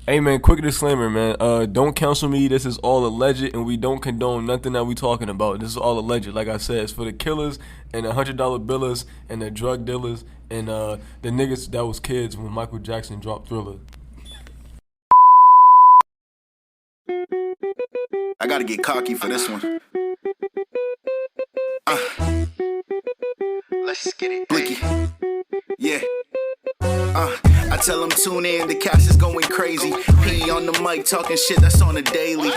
Hey man, quick disclaimer, man. Don't counsel me. This is all alleged, and we don't condone nothing that we talking about. This is all alleged. Like I said, it's for the killers and the $100 billers and the drug dealers and the niggas that was kids when Michael Jackson dropped Thriller. I gotta get cocky for this one. Let's get it. Blicky. Yeah. I tell them tune in, the cast is going crazy. P on the mic talking shit that's on the daily.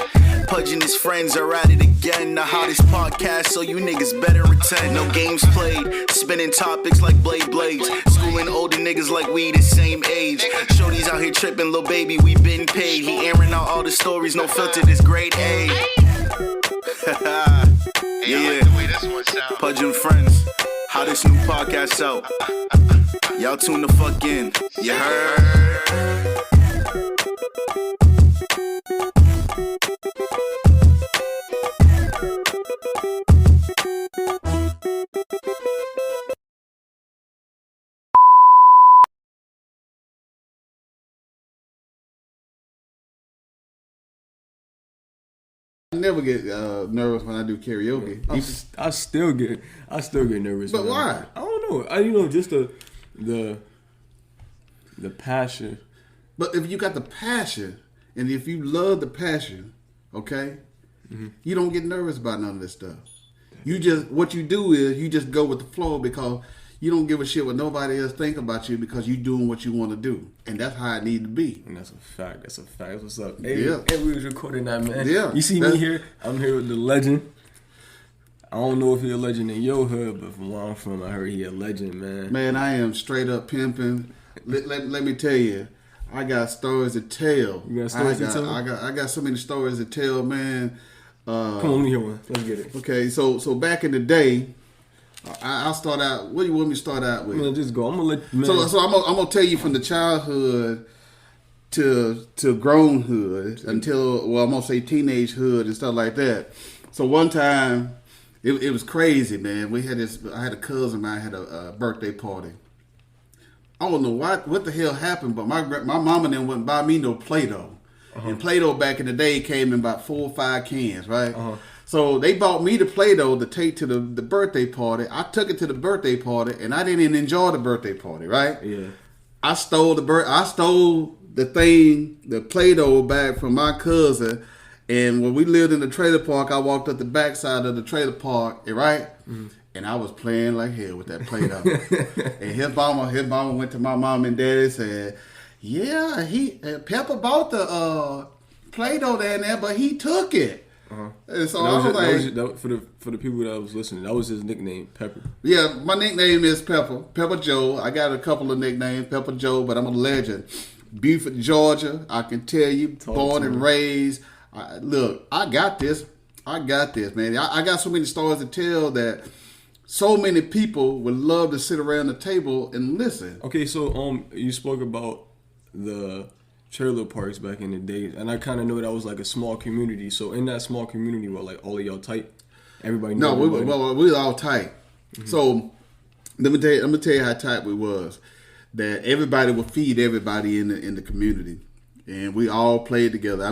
Pudge and his friends are at it again. The hottest podcast, so you niggas better attend. No games played, spinning topics like blades. Schooling older niggas like we the same age. Shorties out here tripping, little baby, we been paid. He airing out all the stories, no filter, this grade A. Yeah, Pudge and friends, hottest new podcast out. Y'all tune the fuck in. You heard? I never get nervous when I do karaoke. I still get nervous. But man. why? I don't know. Just the passion. But if you got the passion, and if you love the passion, okay, you don't get nervous about none of this stuff. You just, what you do is you just go with the flow because you don't give a shit what nobody else think about you because you doing what you want to do. And that's how it need to be. And that's a fact. That's what's up. Hey, Yeah. Hey, we was recording that, man. Yeah. You see me here? I'm here with the legend. I don't know if he a legend in your hood, but from where I'm from, I heard he a legend, man. Man, I am straight up pimping. Let me tell you, I got stories to tell. You got stories to tell? I got so many stories to tell, man. Come on, let me hear one. Let's get it. Okay, so back in the day, I'll start out. What do you want me to start out with? Man, just go. I'm gonna let. Man. So I'm gonna tell you from the childhood to grownhood until, well, I'm gonna say teenagehood and stuff like that. So one time, it was crazy, man. We had this. I had a cousin of mine had a birthday party. I don't know what the hell happened, but my mama then wouldn't buy me no Play-Doh. And Play-Doh back in the day came in about 4 or 5 cans, right? So they bought me the Play-Doh to take to the birthday party. I took it to the birthday party, and I didn't even enjoy the birthday party, right? Yeah. I stole the thing, the Play-Doh bag from my cousin. And when we lived in the trailer park, I walked up the backside of the trailer park, right? And I was playing like hell with that Play-Doh. And his mama went to my mom and daddy and said, yeah, Pepper bought the Play-Doh down there, but he took it. And so I was like, for the people that was listening, that was his nickname, Pepper. Yeah, my nickname is Pepper Joe. I got a couple of nicknames, Pepper Joe, but I'm a legend. Beaufort, Georgia, I can tell you, born and raised. Look, I got this, man. I got so many stories to tell that so many people would love to sit around the table and listen. Okay, so you spoke about the trailer parks back in the day, and I kind of know that was like a small community. So in that small community, were like all of y'all tight? Everybody knew. No, everybody? we were all tight. So let me tell you how tight we was. That everybody would feed everybody in the community, and we all played together. I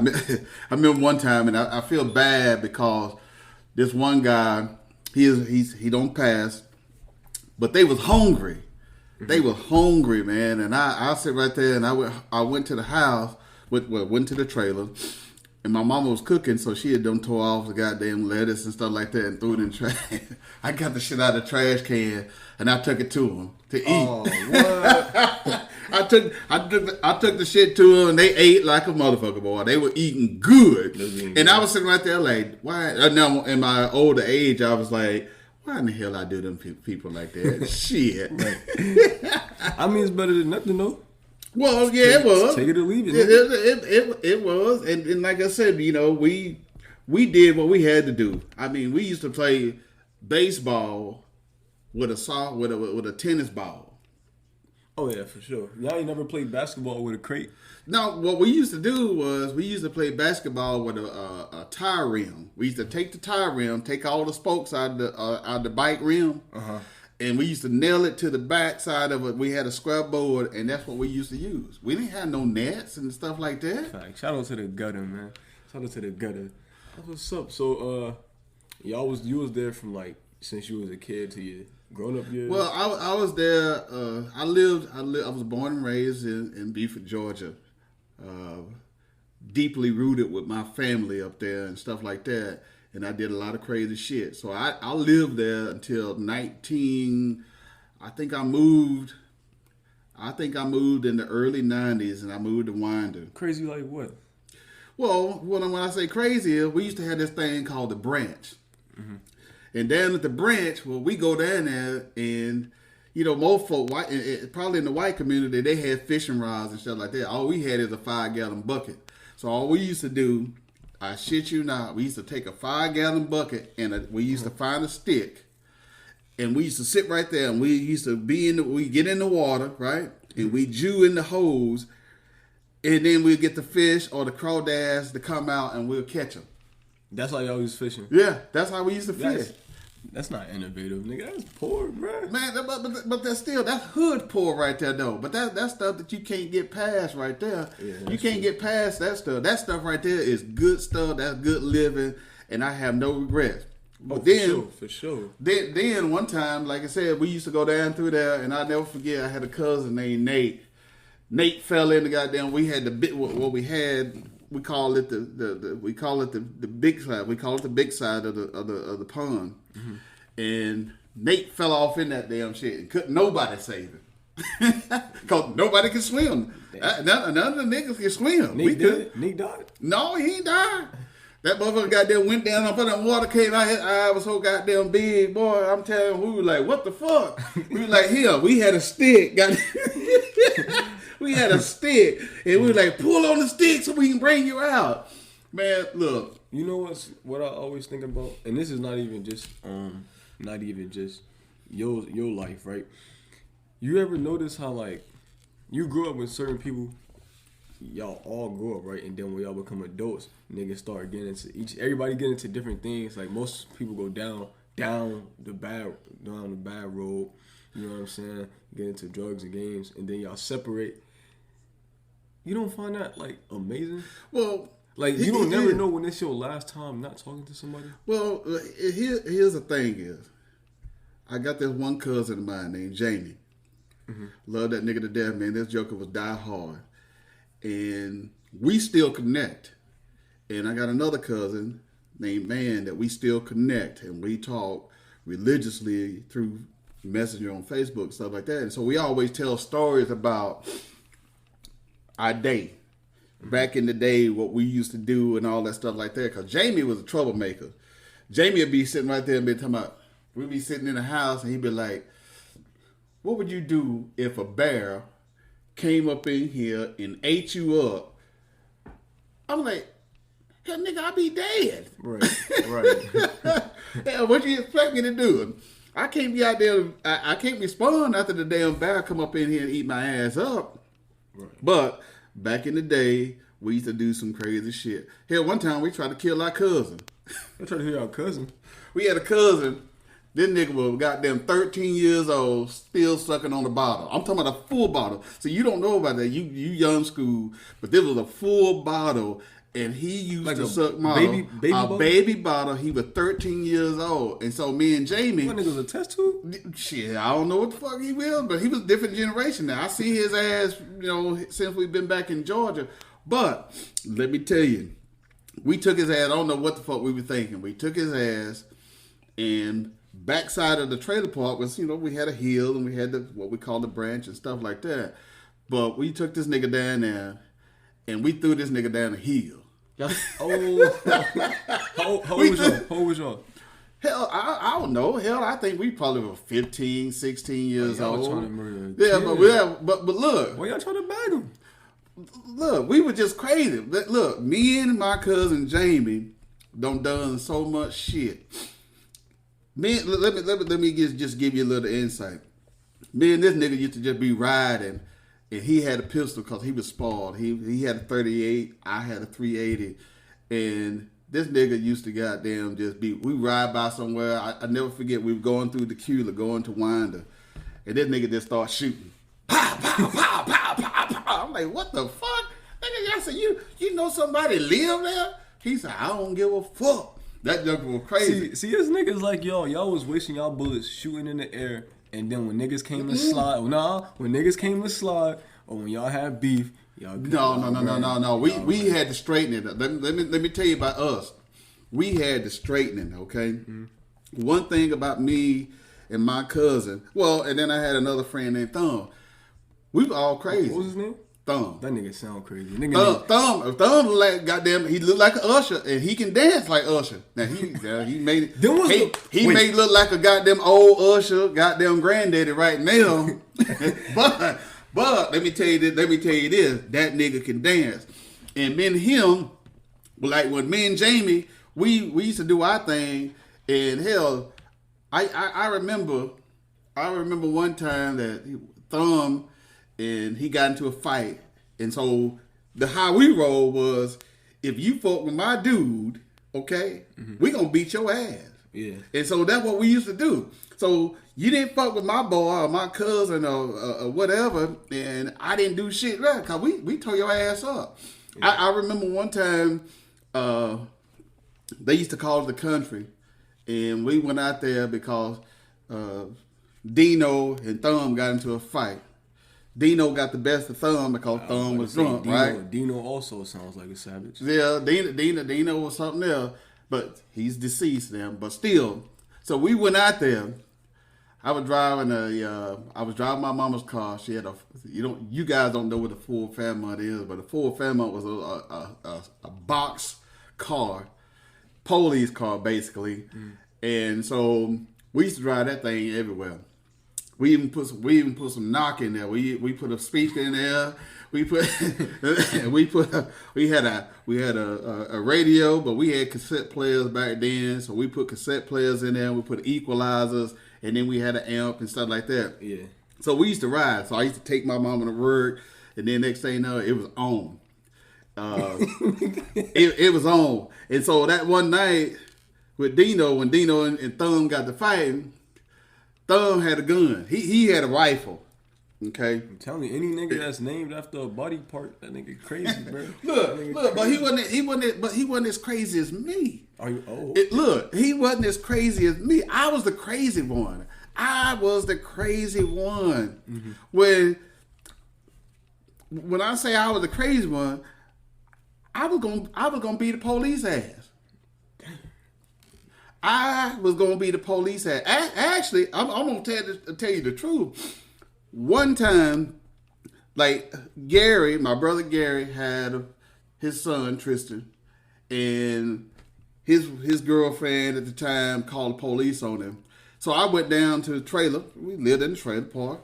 remember one time, and I feel bad because this one guy, he don't pass, but they was hungry. They were hungry, man, and I sit right there, and I went to the house, went to the trailer, and my mama was cooking, so she had done tore off the goddamn lettuce and stuff like that and threw it in the trash. I got the shit out of the trash can, and I took it to them to eat. Oh, what? I took the shit to them, and they ate like a motherfucker, boy. They were eating good, and I was sitting right there like, why? Now in my older age, I was like, why in the hell I do them people like that? Shit. I mean, it's better than nothing, though. Well, yeah, it was. Take it or leave it. It was, and like I said, you know, we did what we had to do. I mean, we used to play baseball with a tennis ball. Oh yeah, for sure. Y'all ain't never played basketball with a crate? No, what we used to do was we used to play basketball with a tire rim. We used to take the tire rim, take all the spokes out of the bike rim, and we used to nail it to the back side of it. We had a square board, and that's what we used to use. We didn't have no nets and stuff like that. Fact. Shout out to the gutter, man. Shout out to the gutter. That's what's up. So, you was there from like since you was a kid to your grown up years. Well, I was there. I was born and raised in Beaufort, Georgia. Deeply rooted with my family up there and stuff like that. And I did a lot of crazy shit. So I lived there until 19. I think I moved in the early 90s, and I moved to Winder. Crazy like what? Well, when I say crazy, we used to have this thing called the branch. Mm-hmm. And down at the branch, well, we go down there, and most folk, probably in the white community, they had fishing rods and stuff like that. All we had is a 5-gallon bucket. So all we used to do, I shit you not, we used to take a 5-gallon bucket, and we used to find a stick, and we used to sit right there, and we used to we get in the water, right, and we jew in the hose, and then we'd get the fish or the crawdads to come out, and we'll catch them. That's how y'all was fishing? Yeah, that's how we used to fish. That's not innovative, nigga. That's poor, bro. Man, but that's hood poor right there, though. But that's stuff that you can't get past right there. Yeah, you can't get past that stuff. That stuff right there is good stuff. That's good living, and I have no regrets. But for sure. Then one time, like I said, we used to go down through there, and I'll never forget, I had a cousin named Nate. Nate fell in the goddamn. We had the bit what we had. We call it the big side. We call it the big side of the pond. Mm-hmm. And Nate fell off in that damn shit and couldn't nobody save him. Cause nobody can swim. None of the niggas can swim. Nate died? No, he ain't died. That motherfucker goddamn went down up in that water, came out, his eye was so goddamn big, boy. I'm telling you, we were like, what the fuck? We were like, here, we had a stick. We had a stick, and we were like, pull on the stick so we can bring you out. Man, look. You know what I always think about, and this is not even just your life, right? You ever notice how like you grew up with certain people, y'all all grew up, right? And then when y'all become adults, niggas start getting into everybody getting into different things. Like most people go down the bad road. You know what I'm saying? Get into drugs and games, and then y'all separate. You don't find that like amazing? Well, like you don't never know when it's your last time not talking to somebody. Well, here's the thing is, I got this one cousin of mine named Jamie. Mm-hmm. Love that nigga to death, man. This joker was die hard, and we still connect. And I got another cousin named Man that we still connect, and we talk religiously through Messenger on Facebook, stuff like that. And so we always tell stories about our day. Back in the day, what we used to do and all that stuff like that. Because Jamie was a troublemaker. Jamie would be sitting right there and be talking about, we'd be sitting in the house and he'd be like, what would you do if a bear came up in here and ate you up? I'm like, hell nigga, I'll be dead. Right. Hell, what you expect me to do? I can't be out there, I can't respond after the damn bear come up in here and eat my ass up. Right. But back in the day, we used to do some crazy shit. Hell, one time we tried to kill our cousin. I tried to kill our cousin? We had a cousin. This nigga was goddamn 13 years old, still sucking on the bottle. I'm talking about a full bottle. So you don't know about that. You young school, but this was a full bottle. And he used like to suck baby bottle. He was 13 years old. And so me and Jamie... What nigga was a test tube? Shit, I don't know what the fuck he was, but he was a different generation now. I see his ass, since we've been back in Georgia. But let me tell you, we took his ass. I don't know what the fuck we were thinking. We took his ass, and backside of the trailer park was, we had a hill, and we had what we call the branch and stuff like that. But we took this nigga down there, and we threw this nigga down the hill. How old was y'all? Hell, I don't know. Hell, I think we probably were 15, 16 years old. Trying to murder but look. Why y'all trying to bag him? Look, we were just crazy. Look, me and my cousin Jamie done so much shit. Let me just give you a little insight. Me and this nigga used to just be riding. And he had a pistol because he was spoiled. He had a 38. I had a 380. And This nigga used to goddamn just be. We ride by somewhere. I never forget. We were going through the Cula, going to Winder, and this nigga just start shooting. Pow, pow, pow, pow, pow, pow. I'm like, what the fuck? Nigga, I said, you know somebody live there? He said, I don't give a fuck. That joke was crazy. See, this niggas like y'all was wasting y'all bullets shooting in the air, and then when niggas came to slide, when niggas came to slide, or when y'all had beef. No. We had to straighten it. Let me tell you about us. We had to straighten it. Okay. Mm-hmm. One thing about me and my cousin. Well, and then I had another friend named Thumb. We were all crazy. What was his name? Thumb. That nigga sound crazy. Thumb like goddamn. He looked like an Usher, and he can dance like Usher. Now he made it. He made look like a goddamn old Usher, goddamn granddaddy right now. But let me tell you this. That nigga can dance. And me and him, like when me and Jamie, we used to do our thing. And hell, I remember one time that Thumb and he got into a fight. And so how we roll was, if you fuck with my dude, okay, we gonna beat your ass. Yeah. And so that's what we used to do. So you didn't fuck with my boy or my cousin or whatever, and I didn't do shit right, because we tore your ass up. Yeah. I remember one time they used to call it the country, and we went out there because Dino and Thumb got into a fight. Dino got the best of Thumb because Thumb was drunk, right? Dino also sounds like a savage. Yeah, Dino was something else, but he's deceased now. But still, so we went out there. I was driving my mama's car. She had you guys don't know what a Ford Fairmont is, but a Ford Fairmont was a box car, police car basically. And so we used to drive that thing everywhere. We even put some knock in there. We put a speaker in there. We had a radio, but we had cassette players back then. So we put cassette players in there. We put equalizers, and then we had an amp and stuff like that. Yeah. So we used to ride. So I used to take my mama to work, and then next thing you know, it was on. It was on. And so that one night with Dino, when Dino and Thumb got to fighting, Thumb had a gun. He had a rifle. Okay. I'm telling you, any nigga that's named after a body part, that nigga crazy, bro. Look, but he wasn't as crazy as me. Are you? Oh. Look, he wasn't as crazy as me. I was the crazy one. Mm-hmm. When I say I was the crazy one, I was gonna beat the police ass. I was gonna be the police ass. Actually, I'm gonna tell you the truth. One time, like Gary, my brother Gary had his son Tristan, and his girlfriend at the time called the police on him. So I went down to the trailer. We lived in the trailer park,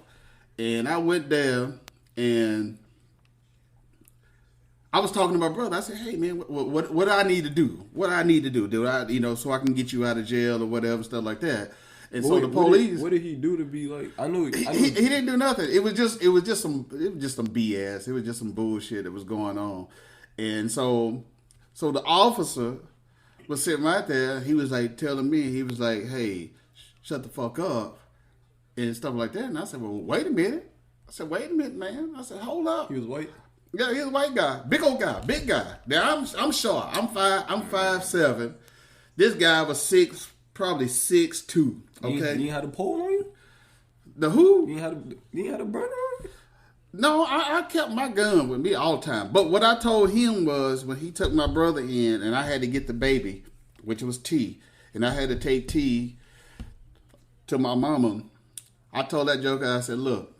and I went there, and I was talking to my brother. I said, "Hey man, what do I need to do? What do I need to do? So I can get you out of jail or whatever, stuff like that." And so the police. What did he do to be like? I knew he didn't do nothing. It was just some BS. It was just some bullshit that was going on. And so the officer was sitting right there. He was like telling me, he was like, "Hey, shut the fuck up," and stuff like that. And I said, "Well, wait a minute." I said, "Wait a minute, man." I said, "Hold up." He was white. Yeah, he's a white guy, big old guy, big guy. Now I'm short. I'm 5'7". This guy was probably 6'2". Okay. You had a pole on you? The who? You had a burner on you? No, I kept my gun with me all the time. But what I told him was, when he took my brother in and I had to get the baby, which was T, and I had to take T to my mama, I told that joker, I said, "Look,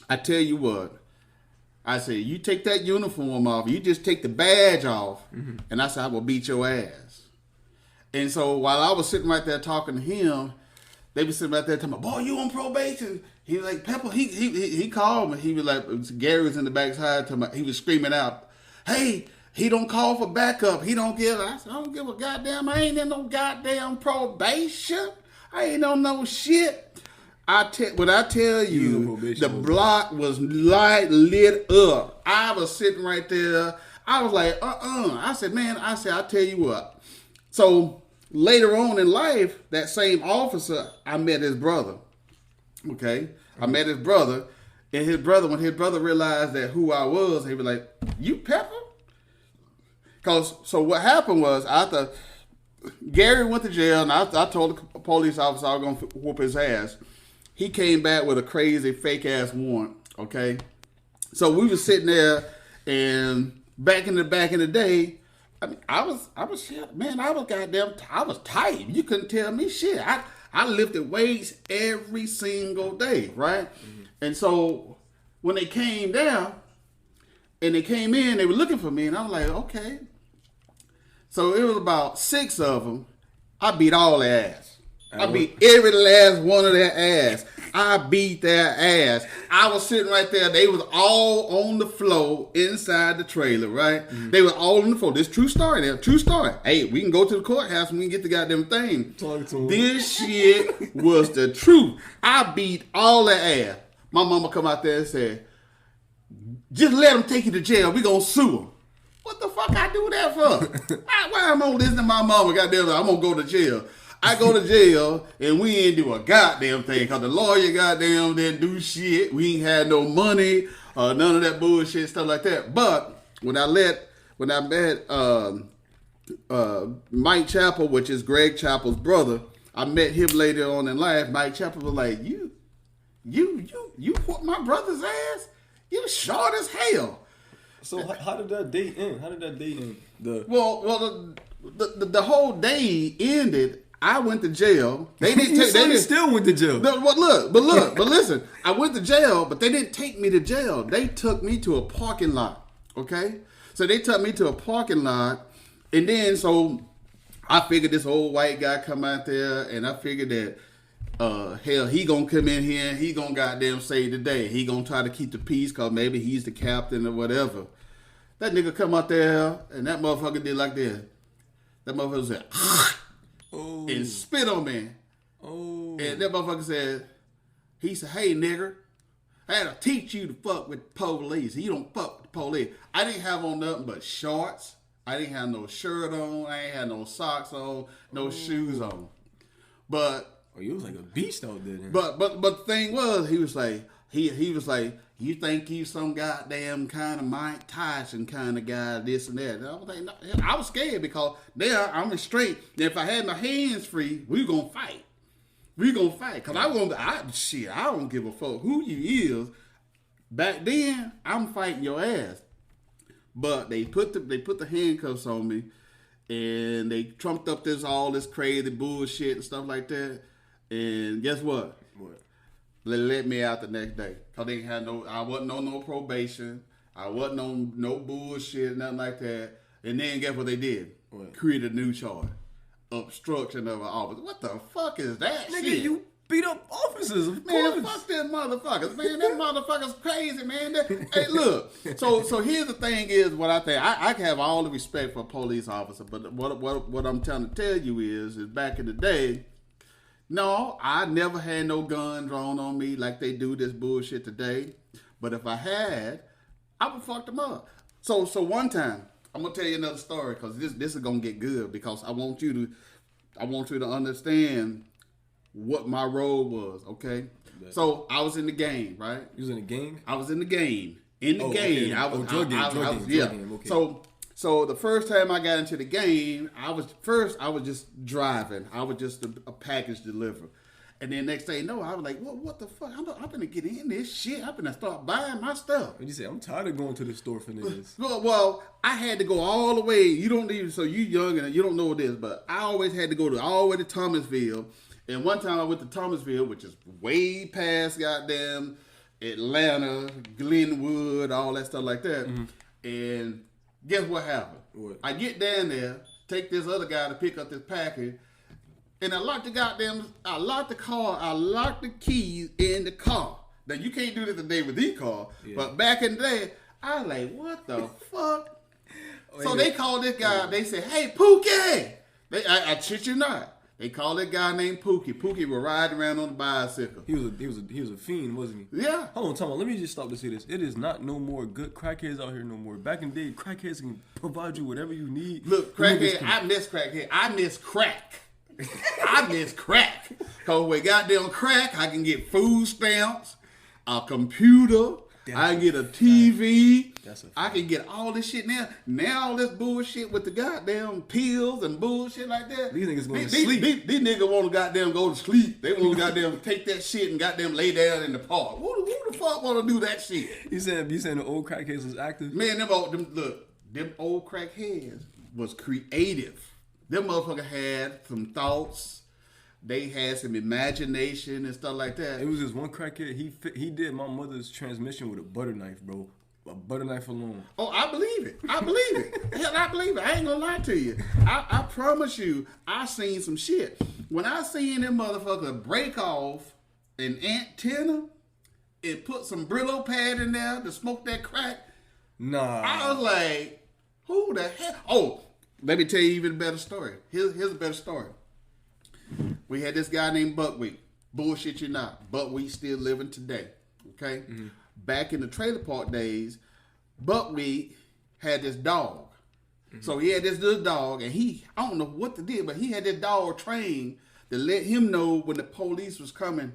I tell you what, I said, you take that uniform off, you just take the badge off, and I said, I will beat your ass." And so while I was sitting right there talking to him, they were sitting right there telling me, "Boy, you on probation?" He was like, "Pepper," he called me. He was like, Gary was in the backside, he was screaming out, "Hey, he don't call for backup. He don't give." I said, "I don't give a goddamn. I ain't in no goddamn probation. I ain't on no shit." When I tell you, the block was lit up. I was sitting right there. I was like, I said, man, I tell you what. So later on in life, that same officer, I met his brother. Okay? I met his brother. And when his brother realized that who I was, he was like, you Pepper? So what happened was, after Gary went to jail, and I told the police officer I was going to whoop his ass. He came back with a crazy fake-ass warrant, okay? So we was sitting there, and back in the day, I mean, I was shit, man. I was tight. You couldn't tell me shit. I lifted weights every single day, right? Mm-hmm. And so when they came down and they came in, they were looking for me, and I was like, okay. So it was about 6 of them. I beat all their ass. I beat every last one of their ass. I beat their ass. I was sitting right there. They was all on the floor inside the trailer, right? Mm-hmm. They were all on the floor. This true story. True story. Hey, we can go to the courthouse and we can get the goddamn thing. This shit was the truth. I beat all their ass. My mama come out there and said, just let them take you to jail. We gonna sue them. What the fuck I do that for? Why am I listening to my mama? Goddamn, I'm gonna go to jail. I go to jail and we ain't do a goddamn thing because the lawyer goddamn didn't do shit. We ain't had no money, none of that bullshit, stuff like that. But when I met Mike Chappell, which is Greg Chappell's brother, I met him later on in life. Mike Chappell was like, you whooped my brother's ass? You short as hell. So how did that date end? The whole day ended. I went to jail. They didn't take. They still went to jail. But listen. I went to jail, but they didn't take me to jail. They took me to a parking lot. Okay, so they took me to a parking lot, and then so I figured this old white guy come out there, and I figured that hell, he gonna come in here and he gonna goddamn save the day. He gonna try to keep the peace cause maybe he's the captain or whatever. That nigga come out there and that motherfucker did like this. That motherfucker said, and spit on me. Oh. And that motherfucker said, he said, hey nigger, I had to teach you to fuck with police. You don't fuck with the police. I didn't have on nothing but shorts. I didn't have no shirt on. I ain't had no socks on, no shoes on. But you was like a beast out there. But the thing was, he was like, you think you some goddamn kind of Mike Tyson kind of guy, this and that. And I was like, no, I was scared because there I'm restrained. If I had my hands free, we gonna fight. Cause I don't give a fuck who you is. Back then, I'm fighting your ass. But they put the handcuffs on me, and they trumped up all this crazy bullshit and stuff like that. And guess what? What? They let me out the next day. Cause they had I wasn't on no probation. I wasn't on no bullshit, nothing like that. And then guess what they did? What? Created a new charge. Obstruction of an office. What the fuck is that Nigga, shit? you beat up officers, of man, course. fuck them motherfuckers, man. Them motherfuckers crazy, man. Hey, look. So here's the thing is what I think. I can have all the respect for a police officer, but what I'm trying to tell you is back in the day, no, I never had no gun drawn on me like they do this bullshit today. But if I had, I would fuck them up. So one time, I'm gonna tell you another story because this is gonna get good because I want you to understand what my role was. Okay, so I was in the game, right? You was in the game? I was in the game. In the game, okay. I was drug game. Okay. So the first time I got into the game, I was just driving. I was just a package deliverer. And then next thing you know, I was like, what the fuck? I'm gonna get in this shit. I'm gonna start buying my stuff. And you say, I'm tired of going to the store for niggas. Well, I had to go all the way. So you young and you don't know this, but I always had to go all the way to Thomasville. And one time I went to Thomasville, which is way past goddamn Atlanta, Glenwood, all that stuff like that. Mm-hmm. And guess what happened? What? I get down there, take this other guy to pick up this package, and I locked the car, I locked the keys in the car. Now, you can't do this today with these cars, but back in the day, I was like, what the fuck? So they called this guy, they said, hey, Pookie! I shit you not. They call that guy named Pookie. Pookie was riding around on the bicycle. He was a fiend, wasn't he? Yeah. Hold on, Tom. Let me just stop to say this. It is not no more good crackheads out here no more. Back in the day, crackheads can provide you whatever you need. Look, crackhead, I miss crackhead. I miss crack. I miss crack. Because with goddamn crack, I can get food stamps, a computer, I can get a TV. I can get all this shit now. Now all this bullshit with the goddamn pills and bullshit like that. These niggas going to sleep. These niggas want to goddamn go to sleep. They want to goddamn take that shit and goddamn lay down in the park. Who the fuck want to do that shit? You saying the old crackheads was active? Man, them old crackheads was creative. Them motherfuckers had some thoughts. They had some imagination and stuff like that. It was this one crackhead. He did my mother's transmission with a butter knife, bro. A butter knife alone. Oh, I believe it. I believe it. Hell, I believe it. I ain't gonna lie to you. I promise you, I seen some shit. When I seen them motherfuckers break off an antenna and put some Brillo pad in there to smoke that crack, I was like, who the hell? Oh, let me tell you even a better story. Here's a better story. We had this guy named Buckwheat. Bullshit you not. Buckwheat still living today. Okay? Mm-hmm. Back in the trailer park days, Buckwheat had this dog. Mm-hmm. So he had this little dog, and I don't know what to do, but he had this dog trained to let him know when the police was coming.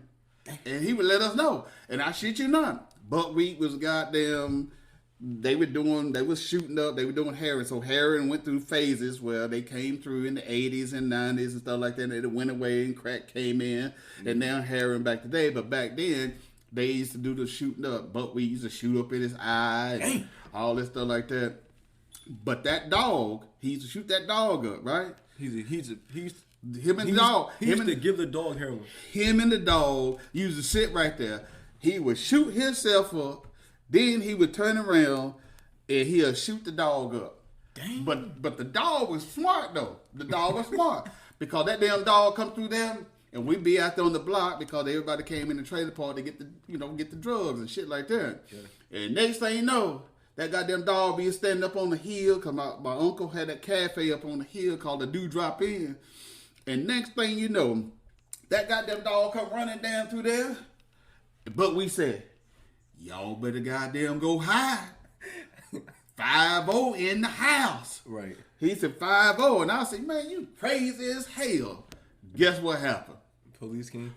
And he would let us know. And I shit you not. Buckwheat was goddamn... They were shooting up, they were doing heroin. So heroin went through phases where they came through in the 80s and 90s and stuff like that. And it went away and crack came in. Mm-hmm. And now heroin back today. But back then, they used to do the shooting up. Buckwheat used to shoot up in his eye and all this stuff like that. But that dog, he used to shoot that dog up, right? He used to give the dog heroin. Him and the dog used to sit right there. He would shoot himself up. Then he would turn around and he'll shoot the dog up. Dang. But the dog was smart though. The dog was smart because that damn dog come through them and we'd be out there on the block because everybody came in the trailer park to get the drugs and shit like that. Yeah. And next thing you know, that goddamn dog be standing up on the hill because my uncle had that cafe up on the hill called the Dewdrop Inn. And next thing you know, that goddamn dog come running down through there. But we said, y'all better goddamn go high. 5-0 in the house. Right. He said 5-0. And I said, man, you crazy as hell. Guess what happened? Police came.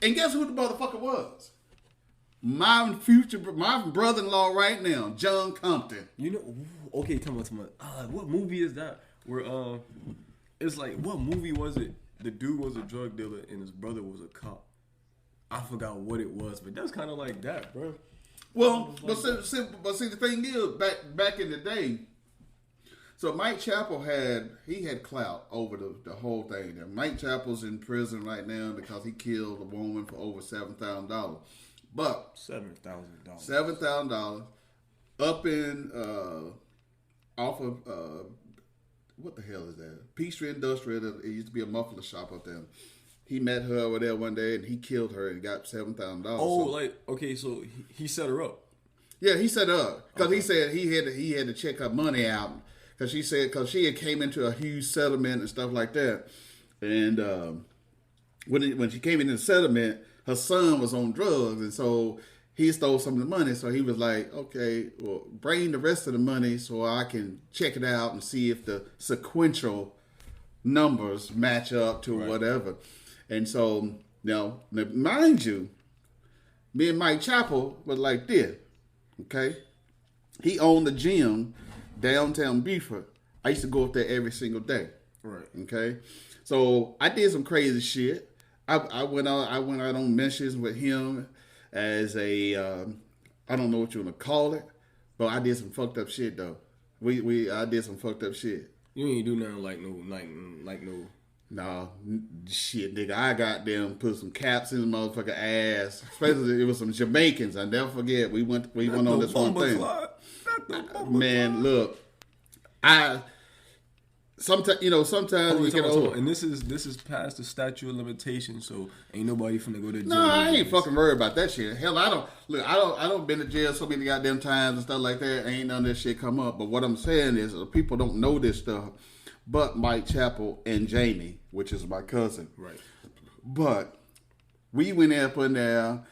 And guess who the motherfucker was? My brother-in-law right now, John Compton. You know, okay, tell me. What movie is that? Where it's like, what movie was it? The dude was a drug dealer and his brother was a cop. I forgot what it was, but that's kind of like that, bro. Well, but see, the thing is, back in the day, so Mike Chappell had clout over the whole thing. Now, Mike Chappell's in prison right now because he killed a woman for over $7,000. But $7,000 up in off of what the hell is that? Peachtree Industrial. It used to be a muffler shop up there. He met her over there one day and he killed her and got $7,000. Oh, so he set her up. Yeah, he set her up because he said he had to check her money out because she had came into a huge settlement and stuff like that. And when she came into the settlement, her son was on drugs, and so he stole some of the money. So he was like, okay, well, bring the rest of the money so I can check it out and see if the sequential numbers match up to whatever. And so, now, mind you, me and Mike Chappell was like this, okay? He owned the gym downtown Beaufort. I used to go up there every single day. Right. Okay? So, I did some crazy shit. I went out on missions with him as a, I don't know what you want to call it, but I did some fucked up shit, though. I did some fucked up shit. You ain't do nothing like no. Nah, shit, nigga. I got them put some caps in the motherfucker ass. Especially it was some Jamaicans. I never forget. We went on this one thing. Man, look, sometimes you get old. And this is past the statute of limitations, so ain't nobody finna go to jail. No, I ain't fucking worried about that shit. Hell, I don't been to jail so many goddamn times and stuff like that. Ain't none of this shit come up. But what I'm saying is, people don't know this stuff. but Mike Chappell and Jamie, which is my cousin. Right. But we went up in there,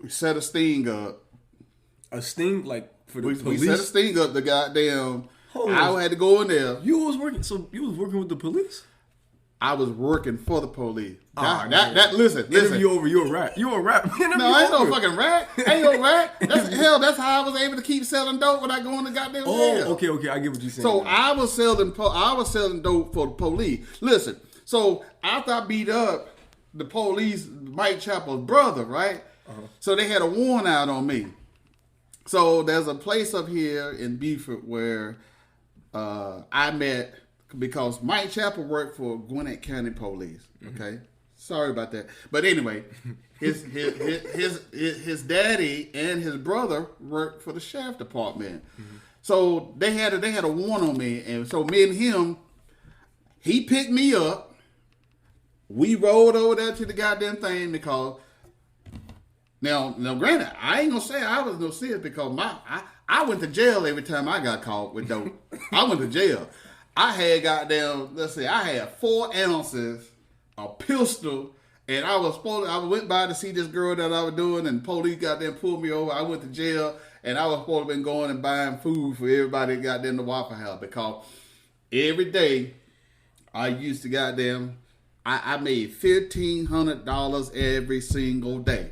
we set a sting up. A sting like for the We police. set a sting up. The goddamn. Hold on. I had to go in there. You was working. So you was working with the police. I was working for the police. Oh, Listen. Interview over. You a rat. You a rat. No, I ain't no fucking rat. Ain't no rat. That's how I was able to keep selling dope without going to goddamn jail. Oh, okay. I get what you're saying. So I was selling dope for the police. Listen. So after I beat up the police, Mike Chappell's brother, right? So they had a warrant out on me. So there's a place up here in Beaufort where I met. Because Mike Chappell worked for Gwinnett County Police. Okay, sorry about that. But anyway, his daddy and his brother worked for the sheriff department. So they had a warrant on me, and so me and him, he picked me up. We rolled over there to the goddamn thing because now granted, I ain't gonna say I was no serious because I went to jail every time I got caught with dope. I went to jail. I had I had 4 ounces, a pistol, and I went by to see this girl that I was doing, and police goddamn pulled me over. I went to jail, and I was supposed to been going and buying food for everybody that got in the Waffle House because every day I used to I made $1,500 every single day.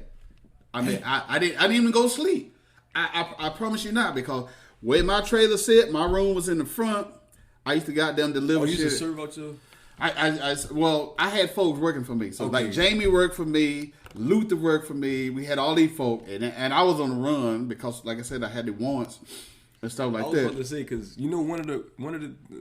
I mean, I didn't even go to sleep. I promise you not because where my trailer sit, my room was in the front. I used to goddamn deliver shit. You used to serve out your... I had folks working for me. So okay. like Jamie worked for me, Luther worked for me. We had all these folk, and I was on the run because, like I said, I had the warrants and stuff like that. I was about to say because one of the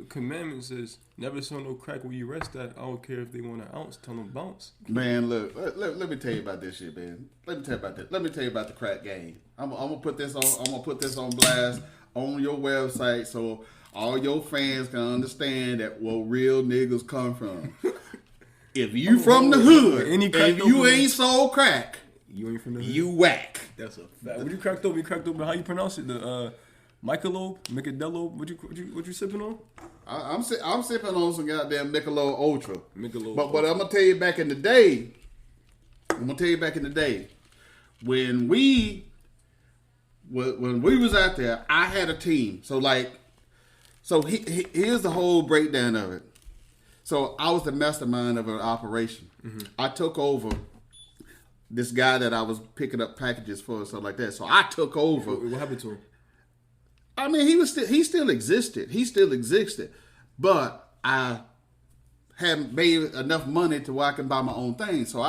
commandments is never sell no crack where you rest at. I don't care if they want an ounce, tell them bounce. Man, look, let me tell you about this shit, man. Let me tell you about that. Let me tell you about the crack game. I'm gonna put this on blast on your website so all your fans can understand that where real niggas come from. If you from the hood, if you ain't sold crack, you ain't from the hood. You whack. That's a fact. What you cracked open? You cracked open. How you pronounce it? The Michelob, Michelob. What you sipping on? I'm sipping on some goddamn Michelob Ultra. Michelob. But I'm gonna tell you back in the day. When we was out there, I had a team. So here's the whole breakdown of it. So I was the mastermind of an operation. Mm-hmm. I took over this guy that I was picking up packages for and stuff like that. So I took over. What happened to him? I mean, he still existed. He still existed. But I had made enough money to where I can buy my own thing. So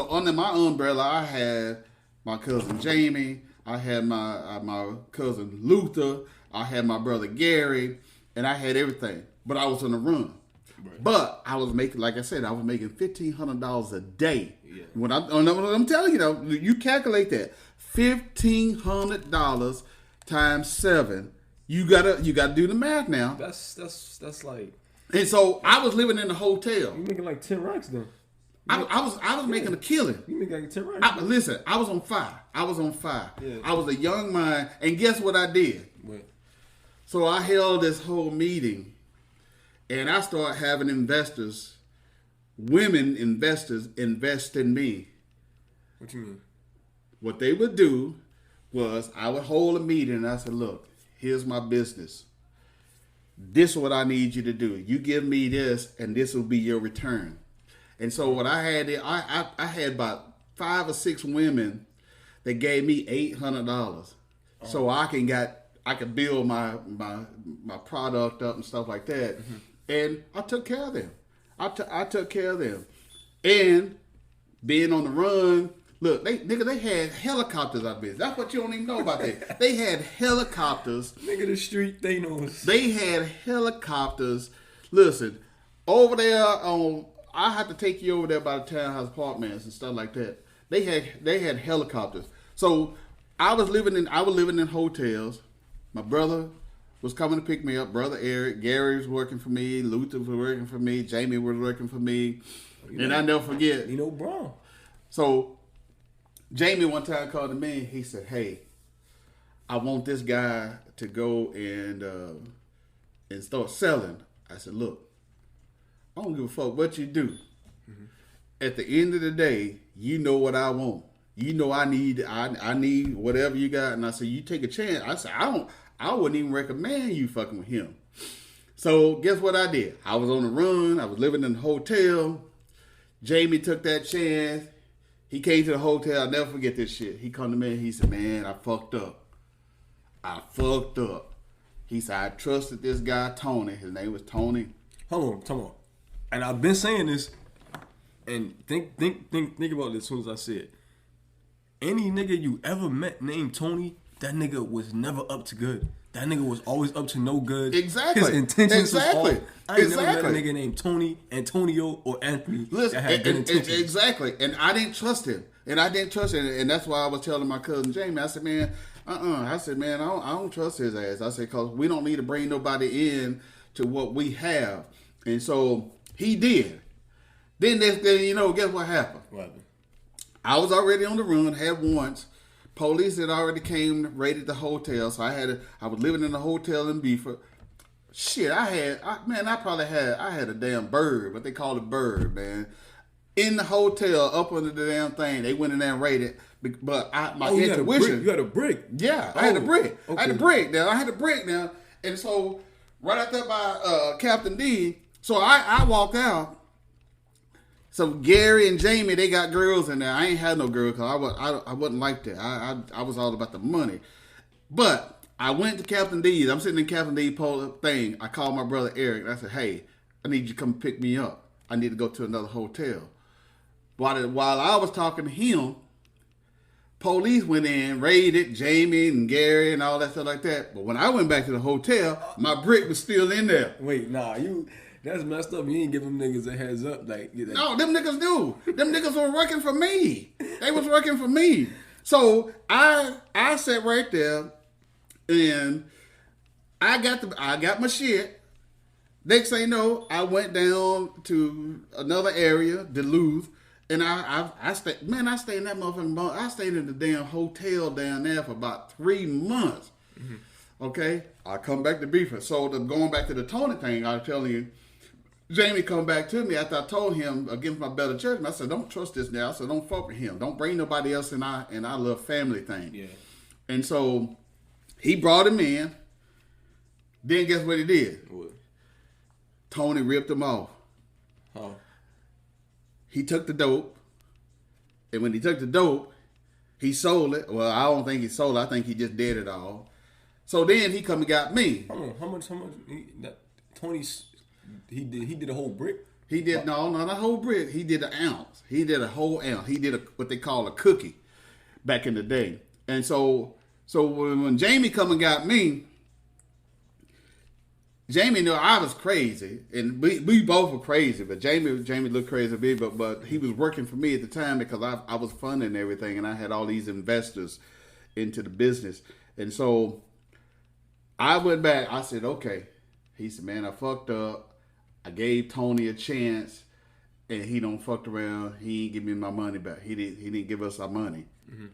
under my umbrella, I had my cousin Jamie. I had my cousin Luther. I had my brother Gary, and I had everything. But I was on the run. Right. But I was making, like I said, I was making $1,500 a day. Yeah. When I'm telling you, you calculate that $1,500 times 7. You gotta do the math now. That's like. And so I was living in a hotel. You making like 10 racks then. I was making a killing. You making like 10 racks. Listen, I was on fire. Yeah. I was a young mind, and guess what I did? What? So I held this whole meeting, and I started having women investors invest in me. What you mean? What they would do was I would hold a meeting, and I said, look, here's my business. This is what I need you to do. You give me this, and this will be your return. And so what I had, I had about 5 or 6 women that gave me $800, so I could build my product up and stuff like that. Mm-hmm. And I took care of them. I took care of them. And being on the run, look, they had helicopters out there. That's what you don't even know about that. They had helicopters. Nigga, the street Thanos. They had helicopters. Listen, over there I have to take you over there by the townhouse apartments and stuff like that. They had helicopters. So I was living in hotels. My brother was coming to pick me up. Brother Eric, Gary was working for me. Luther was working for me. Jamie was working for me. I never forget. Bro. So Jamie one time called to me. He said, "Hey, I want this guy to go and and start selling. I said, look, I don't give a fuck what you do. Mm-hmm. At the end of the day, you know what I want. You know I need whatever you got. And I said, you take a chance. I said, I wouldn't even recommend you fucking with him. So guess what I did? I was on the run. I was living in a hotel. Jamie took that chance. He came to the hotel. I'll never forget this shit. He come to me and he said, man, I fucked up. He said, I trusted this guy, Tony. His name was Tony. Hold on. And I've been saying this, and think about this as soon as I say it. Any nigga you ever met named Tony, that nigga was never up to good. That nigga was always up to no good. Exactly. His intentions was all. I ain't never met a Exactly. nigga named Tony, Antonio, or Anthony Listen, that had good intentions. Exactly. And I didn't trust him. And that's why I was telling my cousin Jamie, I said, man, I said, man, I don't trust his ass. I said, because we don't need to bring nobody in to what we have. And so he did. Then guess what happened? What happened? I was already on the run, had once. Police had already came, raided the hotel. So I was living in a hotel in Beaufort. Shit, I had a damn bird, what they call a bird, man. In the hotel, up under the damn thing. They went in there and raided. But my intuition. You had a brick. Yeah, I had a brick. Okay. I had a brick now. And so, right out there by Captain D, so I walked out. So Gary and Jamie, they got girls in there. I ain't had no girl because I wasn't like that. I was all about the money. But I went to Captain D's. I'm sitting in Captain D's thing. I called my brother Eric. And I said, hey, I need you to come pick me up. I need to go to another hotel. While I was talking to him, police went in, raided Jamie and Gary and all that stuff like that. But when I went back to the hotel, my brick was still in there. Wait, nah, that's messed up. You ain't give them niggas a heads up. No, them niggas do. Them niggas were working for me. They was working for me. So I sat right there and I got my shit. Next thing you know, I went down to another area, Duluth, and I stayed in that motherfucking I stayed in the damn hotel down there for about 3 months. Mm-hmm. Okay? I come back to Beaufort. So going back to the Tony thing, I was telling you, Jamie come back to me after I told him against my better judgment. I said, don't trust this now. I said, don't fuck with him. Don't bring nobody else in our little family thing. Yeah. And so he brought him in. Then guess what he did? What? Tony ripped him off. Oh. He took the dope. And when he took the dope, he sold it. Well, I don't think he sold it. I think he just did it all. So then he come and got me. Hold on. How much? Tony's... He did a whole brick? He did, no, not a whole brick. He did an ounce. He did a whole ounce. He did what they call a cookie back in the day. And so when Jamie come and got me, Jamie knew I was crazy. And we both were crazy. But Jamie looked crazy to me. But he was working for me at the time because I was funding everything. And I had all these investors into the business. And so I went back. I said, okay. He said, man, I fucked up. I gave Tony a chance, and he don't fucked around. He ain't give me my money back. He didn't give us our money. Mm-hmm.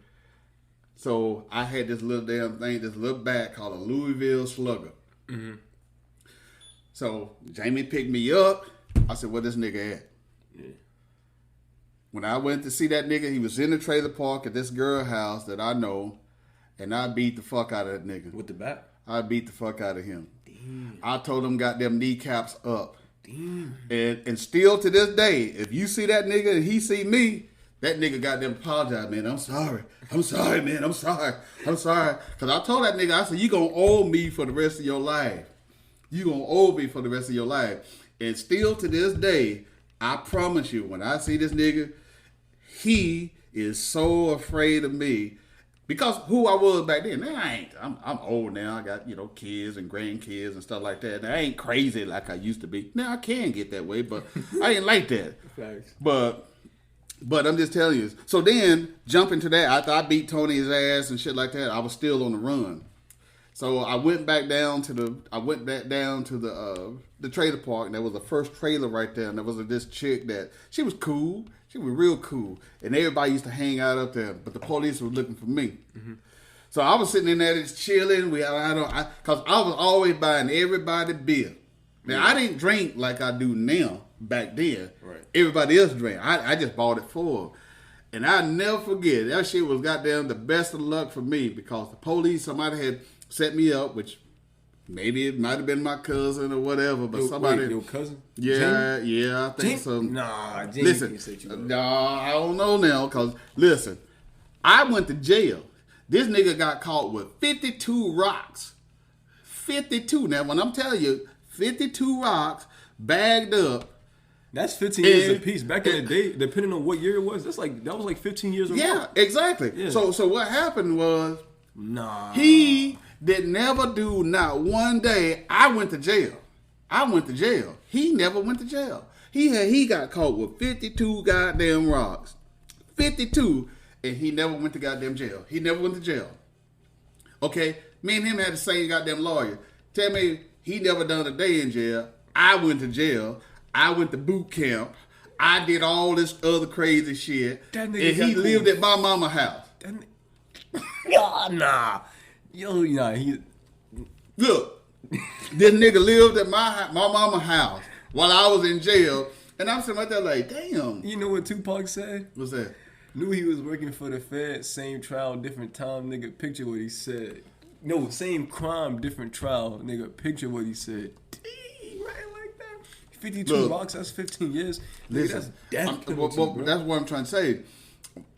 So I had this little damn thing, this little bag called a Louisville Slugger. Mm-hmm. So Jamie picked me up. I said, where this nigga at? Yeah. When I went to see that nigga, he was in the trailer park at this girl house that I know, and I beat the fuck out of that nigga. With the bat? I beat the fuck out of him. Damn. I told him got them kneecaps up. Damn. And still to this day, if you see that nigga and he see me, that nigga got them apologize, man. I'm sorry, man. I'm sorry. Because I told that nigga, I said, you going to owe me for the rest of your life. You going to owe me for the rest of your life. And still to this day, I promise you, when I see this nigga, he is so afraid of me. Because who I was back then, now I'm old now. I got, kids and grandkids and stuff like that. Now, I ain't crazy like I used to be. Now I can get that way, but I ain't like that. Thanks. But I'm just telling you. So then, jumping to that, after I beat Tony's ass and shit like that, I was still on the run. So I went back down to the trailer park, and there was the first trailer right there, and there was this chick that, she was cool. She was real cool. And everybody used to hang out up there, but the police was looking for me. Mm-hmm. So I was sitting in there just chilling. Cause I was always buying everybody beer. Now I didn't drink like I do now back then. Right. Everybody else drank. I just bought it for them. And I never forget, that shit was goddamn the best of luck for me because the police, somebody had set me up, which maybe it might have been my cousin or whatever, but somebody. Wait, your cousin? Yeah, Jamie? yeah, I think so. Nah, Jamie listen, can't set you up. nah, I don't know now, because listen, I went to jail. This nigga got caught with 52 rocks. 52. Now, when I'm telling you, 52 rocks bagged up. That's 15 years apiece. Back in the day, depending on what year it was, that was like 15 years ago. Yeah, exactly. Yeah. So what happened was, he did never do not one day. I went to jail. He never went to jail. He got caught with 52 goddamn rocks. 52, and he never went to goddamn jail. He never went to jail. Okay, me and him had the same goddamn lawyer. Tell me he never done a day in jail. I went to jail. I went to boot camp. I did all this other crazy shit. And he lived at my mama's house. Nah. He... Look, this nigga lived at my mama's house while I was in jail. And I'm sitting right there like, damn. You know what Tupac said? What's that? Knew he was working for the Fed. Same trial, different time. Nigga, picture what he said. No, same crime, different trial. Nigga, picture what he said. Right like that. 52 rocks, that's 15 years. Nigga, that's death penalty, that's what I'm trying to say.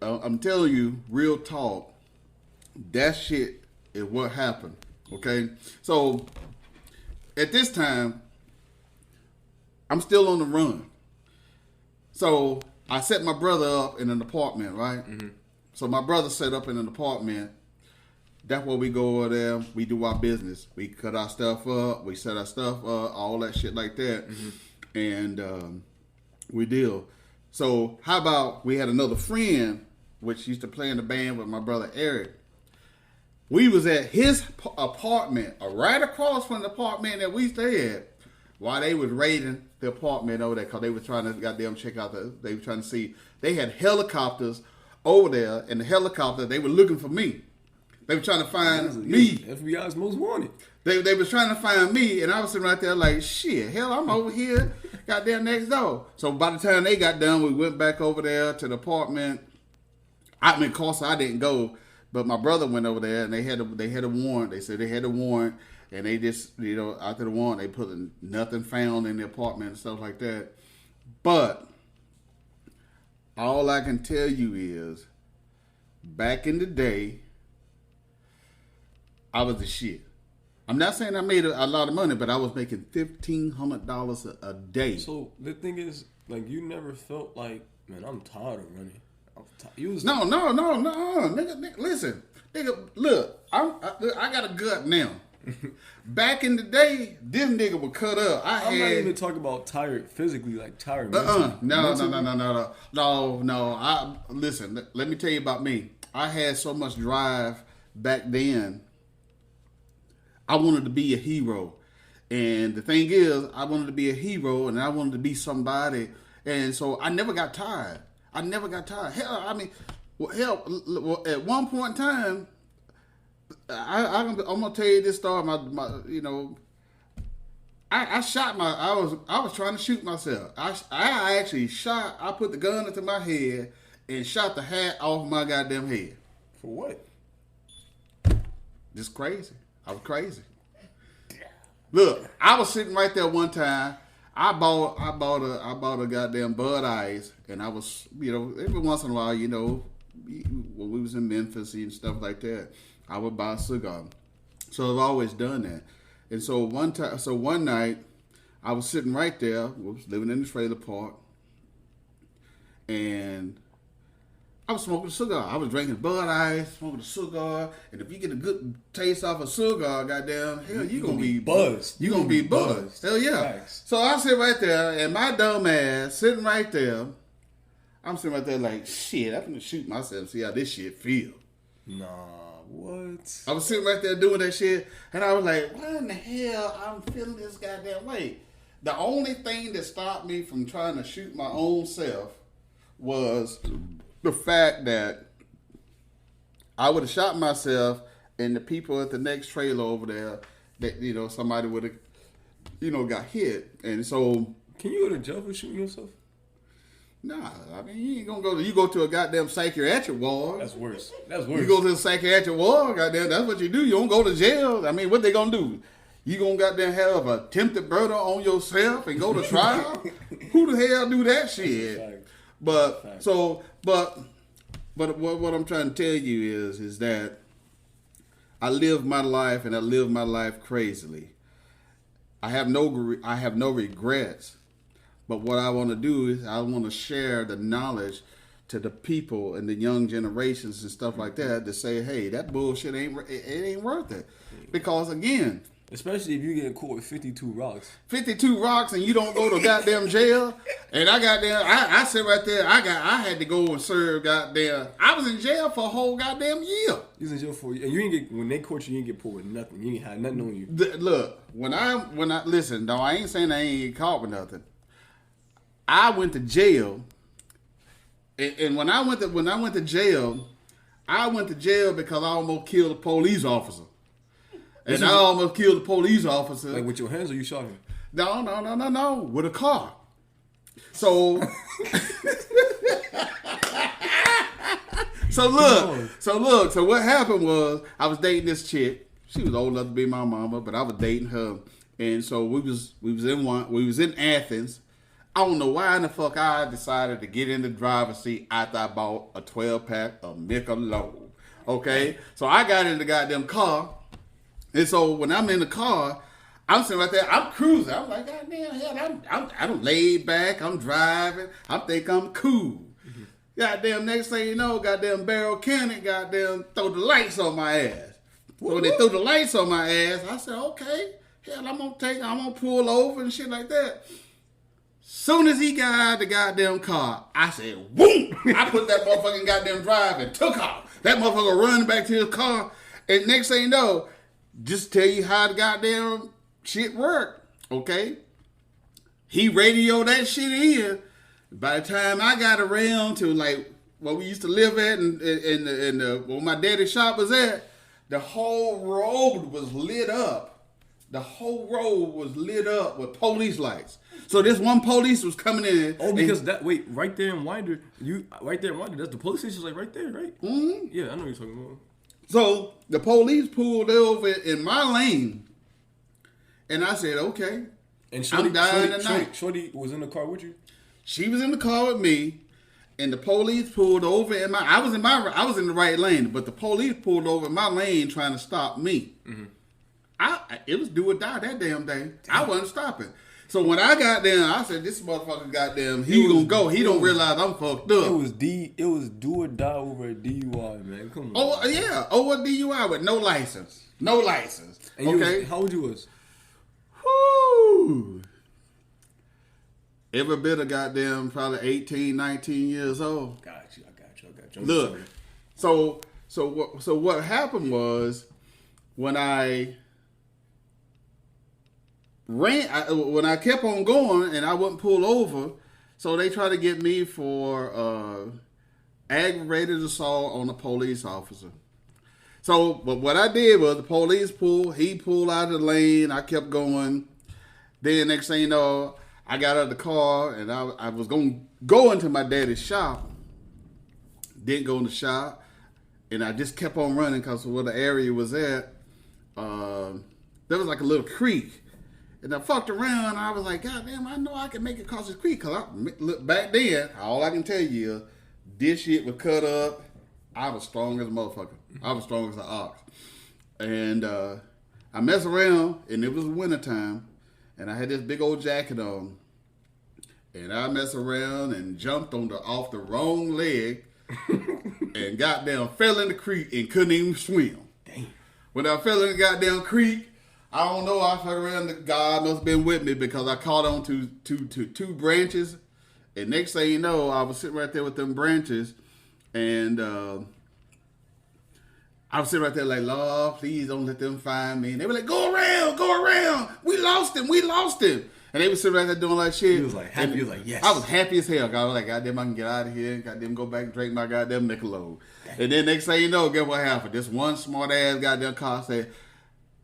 I'm telling you, real talk, that shit is what happened. Okay? So, at this time, I'm still on the run. So, I set my brother up in an apartment, right? Mm-hmm. So, my brother set up in an apartment. That's where we go over there. We do our business. We cut our stuff up. We set our stuff up. All that shit like that. Mm-hmm. And we deal. So how about we had another friend, which used to play in the band with my brother Eric. We was at his apartment, right across from the apartment that we stayed at, while they was raiding the apartment over there, because they were trying to goddamn check out they were trying to see. They had helicopters over there, and the helicopter, they were looking for me. They were trying to find me. FBI's most wanted. They was trying to find me, and I was sitting right there like, shit, hell, I'm over here, goddamn next door. So by the time they got done, we went back over there to the apartment. I mean, of course, I didn't go, but my brother went over there, and they had a warrant. They said they had a warrant, and they just, after the warrant, they put nothing found in the apartment and stuff like that. But all I can tell you is, back in the day, I was the shit. I'm not saying I made a lot of money, but I was making $1,500 a day. So the thing is, like, you never felt like, man, I'm tired of running. No, nigga, listen, nigga, look, I got a gut now. Back in the day, this nigga would cut up. I'm not even talking about tired physically, like tired mentally. No. Listen, let me tell you about me. I had so much drive back then. I wanted to be a hero. And the thing is, I wanted to be a hero and I wanted to be somebody. And so I never got tired. Hell, I mean, at one point in time, I'm gonna tell you this story. I was trying to shoot myself. I actually shot. I put the gun into my head and shot the hat off my goddamn head. For what? Just crazy. I was crazy. Look, I was sitting right there one time. I bought a goddamn Bud Ice, and I was, every once in a while, when we was in Memphis and stuff like that, I would buy a cigar. So I've always done that. And so one night, I was sitting right there, was living in the trailer park, and I was smoking a cigar. I was drinking Bud Ice, smoking a cigar, and if you get a good taste off a cigar, goddamn, hell, you gonna be buzzed. You gonna be buzzed. Hell yeah. Thanks. So I sit right there, and my dumb ass sitting right there. I'm sitting right there like, shit, I'm gonna shoot myself, see how this shit feel. Nah, what? I was sitting right there doing that shit, and I was like, why in the hell I'm feeling this goddamn way? The only thing that stopped me from trying to shoot my own self was the fact that I would have shot myself and the people at the next trailer over there, that somebody would have, got hit, and so. Can you go to jail for shooting yourself? Nah, I mean you ain't gonna go. You go to a goddamn psychiatric ward. That's worse. That's worse. You go to the psychiatric ward, goddamn. That's what you do. You don't go to jail. I mean, what they gonna do? You gonna goddamn have attempted murder on yourself and go to trial? Who the hell do that shit? But what I'm trying to tell you is that I live my life and I live my life crazily. I have no regrets. But what I want to do is I want to share the knowledge to the people and the young generations and stuff like that to say, hey, that bullshit ain't worth it. Because again, especially if you get caught with 52 rocks. 52 rocks and you don't go to goddamn jail. And I sit right there. I had to go and serve goddamn. I was in jail for a whole goddamn year. You was in jail for, and you didn't get, when they caught you, you didn't get pulled with nothing. You ain't had nothing on you. Look, when I listen, though, I ain't saying I ain't caught with nothing. I went to jail, and when I went to jail, because I almost killed a police officer. And I almost killed a police officer. Like with your hands, or you shot him? No, with a car. So, so what happened was I was dating this chick. She was old enough to be my mama, but I was dating her, and so we was in Athens. I don't know why in the fuck I decided to get in the driver's seat after I bought a 12-pack of Michelob. Okay? So I got in the goddamn car. And so when I'm in the car, I'm sitting right there. I'm cruising. I'm like, goddamn, hell, I'm laid back. I'm driving. I think I'm cool. Mm-hmm. Goddamn, next thing you know, goddamn Barrel County, goddamn, throw the lights on my ass. So when they threw the lights on my ass, I said, okay, hell, I'm gonna pull over and shit like that. Soon as he got out of the goddamn car, I said, whoom! I put that motherfucking goddamn drive and took off. That motherfucker run back to his car. And next thing you know, just tell you how the goddamn shit worked, okay? He radioed that shit in. By the time I got around to like where we used to live at and where my daddy's shop was at, the whole road was lit up. The whole road was lit up with police lights. So this one police was coming in. Oh, because right there in Winder, that's the police station's like right there, right? Mm-hmm. Yeah, I know what you're talking about. So the police pulled over in my lane, and I said, okay, and I'm dying tonight. Shorty was in the car with you? She was in the car with me, and the police pulled over in I was in the right lane, but the police pulled over in my lane trying to stop me. Mm-hmm. It was do or die that damn day. I wasn't stopping. So when I got there, I said, "This motherfucker, goddamn, he gonna go. He don't realize I'm fucked up." It was do or die over a DUI, man. Come on. Oh yeah, over a DUI with no license. And okay, how old you was? Whoo! Every bit of goddamn probably 18, 19 years old. I got you. Look, so what happened was when I when I kept on going and I wouldn't pull over, so they tried to get me for aggravated assault on a police officer. So, but what I did was the police he pulled out of the lane, I kept going. Then next thing you know, I got out of the car and I was going to go into my daddy's shop. Didn't go in the shop, and I just kept on running because where the area was at, there was like a little creek. And I fucked around, and I was like, God damn, I know I can make it across this creek. Because look, back then, all I can tell you is, this shit was cut up. I was strong as a motherfucker. I was strong as an ox. And I messed around, and it was wintertime, and I had this big old jacket on. And I messed around and jumped off the wrong leg, and goddamn fell in the creek and couldn't even swim. Damn. When I fell in the goddamn creek, I don't know. I fucked around. God must have been with me because I caught on to two branches. And next thing you know, I was sitting right there with them branches. And I was sitting right there like, Lord, please don't let them find me. And they were like, go around. We lost him. And they was sitting right there doing like shit. He was like happy. He was like, yes. I was happy as hell. I was like, goddamn, I can get out of here. Goddamn, go back and drink my goddamn Michelob. And then next thing you know, guess what happened? This one smart ass goddamn car said,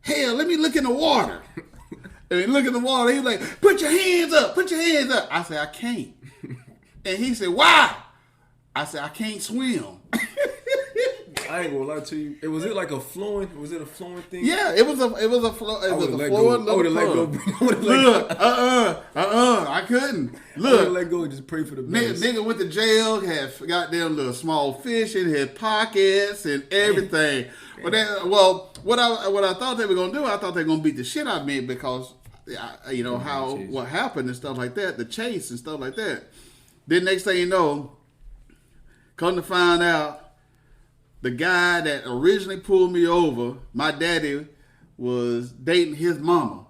hell, let me look in the water. And he looked in the water. He was like, put your hands up. Put your hands up. I said, I can't. And he said, why? I said, I can't swim. I ain't gonna lie to you. Was it like a flowing? Was it a flowing thing? Yeah, it was a flowing. I would have let go. I couldn't. Look, let go and just pray for the best. Nigga went to jail, had goddamn little small fish in his pockets and everything. But what I thought they were gonna do, I thought they were gonna beat the shit out of me because you know what happened and stuff like that, the chase and stuff like that. Then next thing you know, come to find out. The guy that originally pulled me over, my daddy was dating his mama.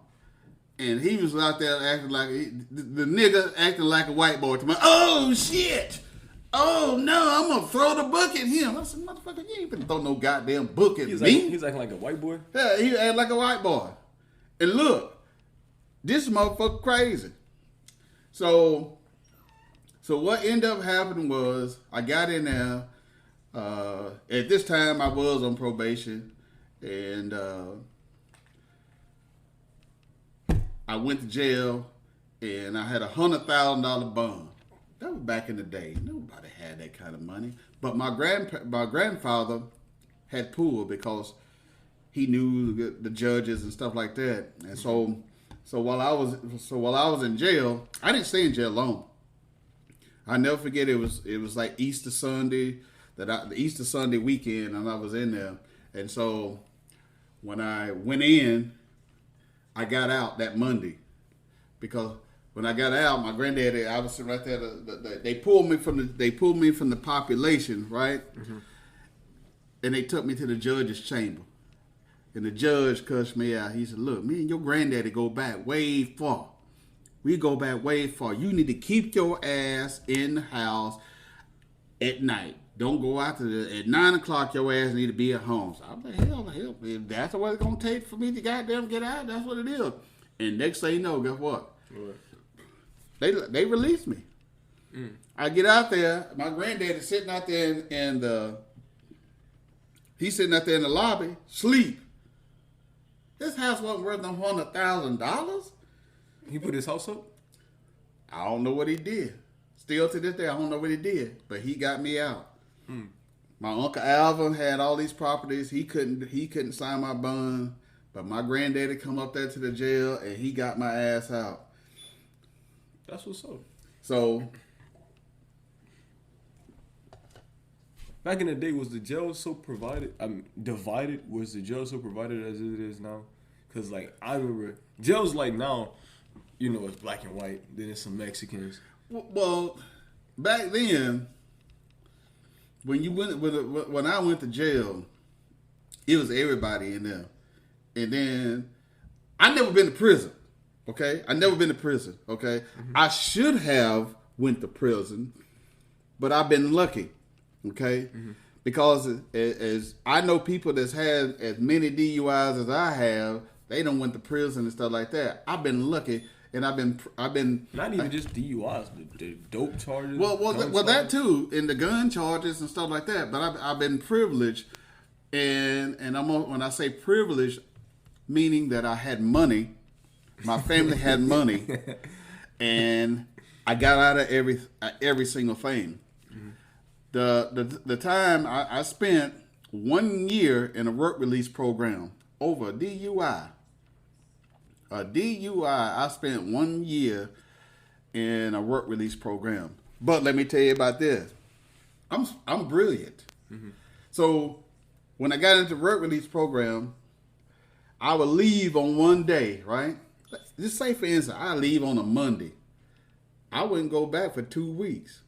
And he was out there acting like, the nigga acting like a white boy to me. Oh, shit. Oh, no, I'm going to throw the book at him. I said, motherfucker, you ain't finna throw no goddamn book at me. He's acting like a white boy? Yeah, he acting like a white boy. And look, this motherfucker crazy. So what ended up happening was I got in there. At this time, I was on probation, and I went to jail, and I had $100,000 bond. That was back in the day. Nobody had that kind of money. But my grandfather had pulled because he knew the judges and stuff like that. And so while I was in jail, I didn't stay in jail long. I never forget. It was like Easter Sunday. The Easter Sunday weekend, and I was in there. And so when I went in, I got out that Monday. Because when I got out, my granddaddy, I was sitting right there. They pulled me from the population, right? Mm-hmm. And they took me to the judge's chamber. And the judge cussed me out. He said, look, me and your granddaddy go back way far. We go back way far. You need to keep your ass in the house at night. Don't go out at 9 o'clock. Your ass need to be at home. So I'm like, hell, if that's what it's gonna take for me to goddamn get out, that's what it is. And next thing you know, guess what? They released me. I get out there. My granddad is sitting out there he's sitting out there in the lobby, sleep. This house wasn't worth no $100,000. He put his house up? I don't know what he did. Still to this day, I don't know what he did, but he got me out. My Uncle Alvin had all these properties. He couldn't sign my bond, but my granddaddy come up there to the jail and he got my ass out. That's what's up. So back in the day, was the jail so divided? Was the jail so provided as it is now? Because like I remember, jails like now, you know, it's black and white. Then it's some Mexicans. Well, back then, when I went to jail, it was everybody in there. And then I never been to prison. Okay, I never been to prison. Okay, I should have went to prison, but I've been lucky. Okay, because as I know people that's had as many DUIs as I have, they don't went to prison and stuff like that. I've been lucky. And I've been not even just DUIs, the dope charges. Well, that too, and the gun charges and stuff like that. But I've been privileged, and when I say privileged, meaning that I had money, my family had money, and I got out of every single thing. The time I spent 1 year in a work release program over a DUI. A DUI, I spent 1 year in a work release program. But let me tell you about this. I'm brilliant. So when I got into the work release program, I would leave on one day, right? Just say for instance, I leave on a Monday. I wouldn't go back for 2 weeks.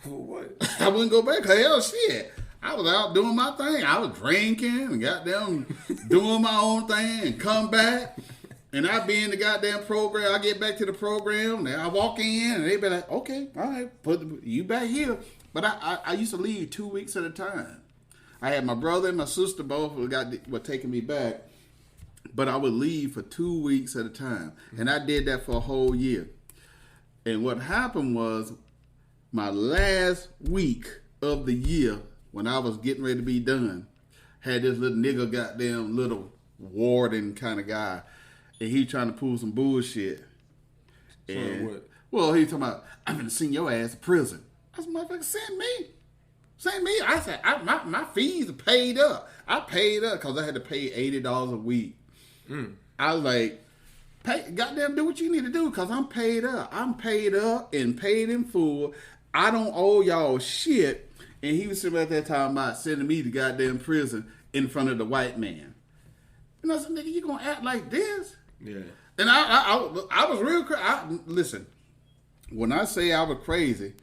For what? I wouldn't go back. Hell, shit. I was out doing my thing. I was drinking and goddamn doing my own thing and come back. And I be in the goddamn program. I get back to the program. And I walk in and they be like, okay, all right, put you back here. But I used to leave 2 weeks at a time. I had my brother and my sister both were taking me back. But I would leave for 2 weeks at a time. And I did that for a whole year. And what happened was, my last week of the year, when I was getting ready to be done, had this little nigga goddamn little warden kind of guy. And he trying to pull some bullshit. And, what? well, he talking about, I'm going to send your ass to prison. I said, motherfucker, send me. Send me. I said, my fees are paid up. I paid up because I had to pay $80 a week. I was like, goddamn, do what you need to do because I'm paid up. I'm paid up and paid in full. I don't owe y'all shit. And he was sitting at that time about sending me to goddamn prison in front of the white man. And I said, nigga, you gonna act like this? Yeah. And I was real crazy. Listen, when I say I was crazy,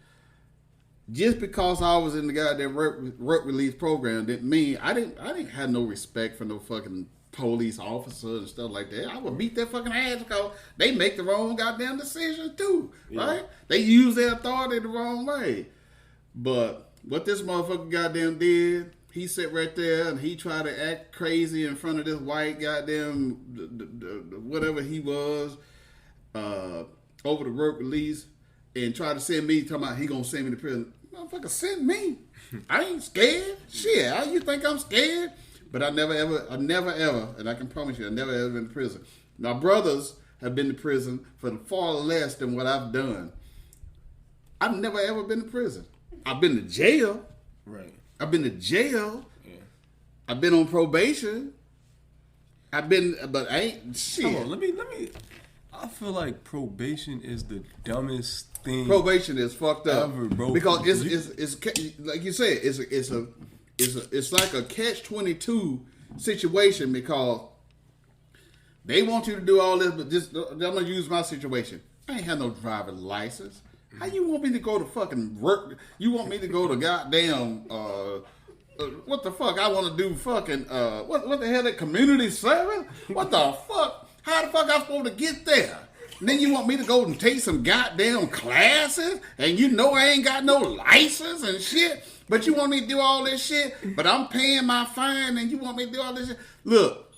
just because I was in the goddamn work release program didn't mean I didn't have no respect for no fucking police officers and stuff like that. I would beat their fucking ass because they make the wrong goddamn decisions too, right? They use their authority the wrong way. But what this motherfucker goddamn did, he sat right there and he tried to act crazy in front of this white goddamn whatever he was over the work release and tried to send me, talking about he gonna send me to prison. Motherfucker, send me. I ain't scared. Shit, how you think I'm scared? But I never ever, and I can promise you, I never ever been to prison. My brothers have been to prison for far less than what I've done. I've never ever been to prison. I've been to jail. Right. I've been to jail. Yeah. I've been on probation. But I ain't shit. Come on, let me. I feel like probation is the dumbest thing. Probation is fucked up, ever, bro. Because it's like you said, it's like a catch-22 situation because they want you to do all this, but just I'm gonna use my situation. I ain't have no driver's license. How you want me to go to fucking work? You want me to go to goddamn what the fuck? I want to do fucking what the hell? That community service? What the fuck? How the fuck I supposed to get there? And then you want me to go and take some goddamn classes, and you know I ain't got no license and shit, but you want me to do all this shit, but I'm paying my fine, and you want me to do all this shit? Look,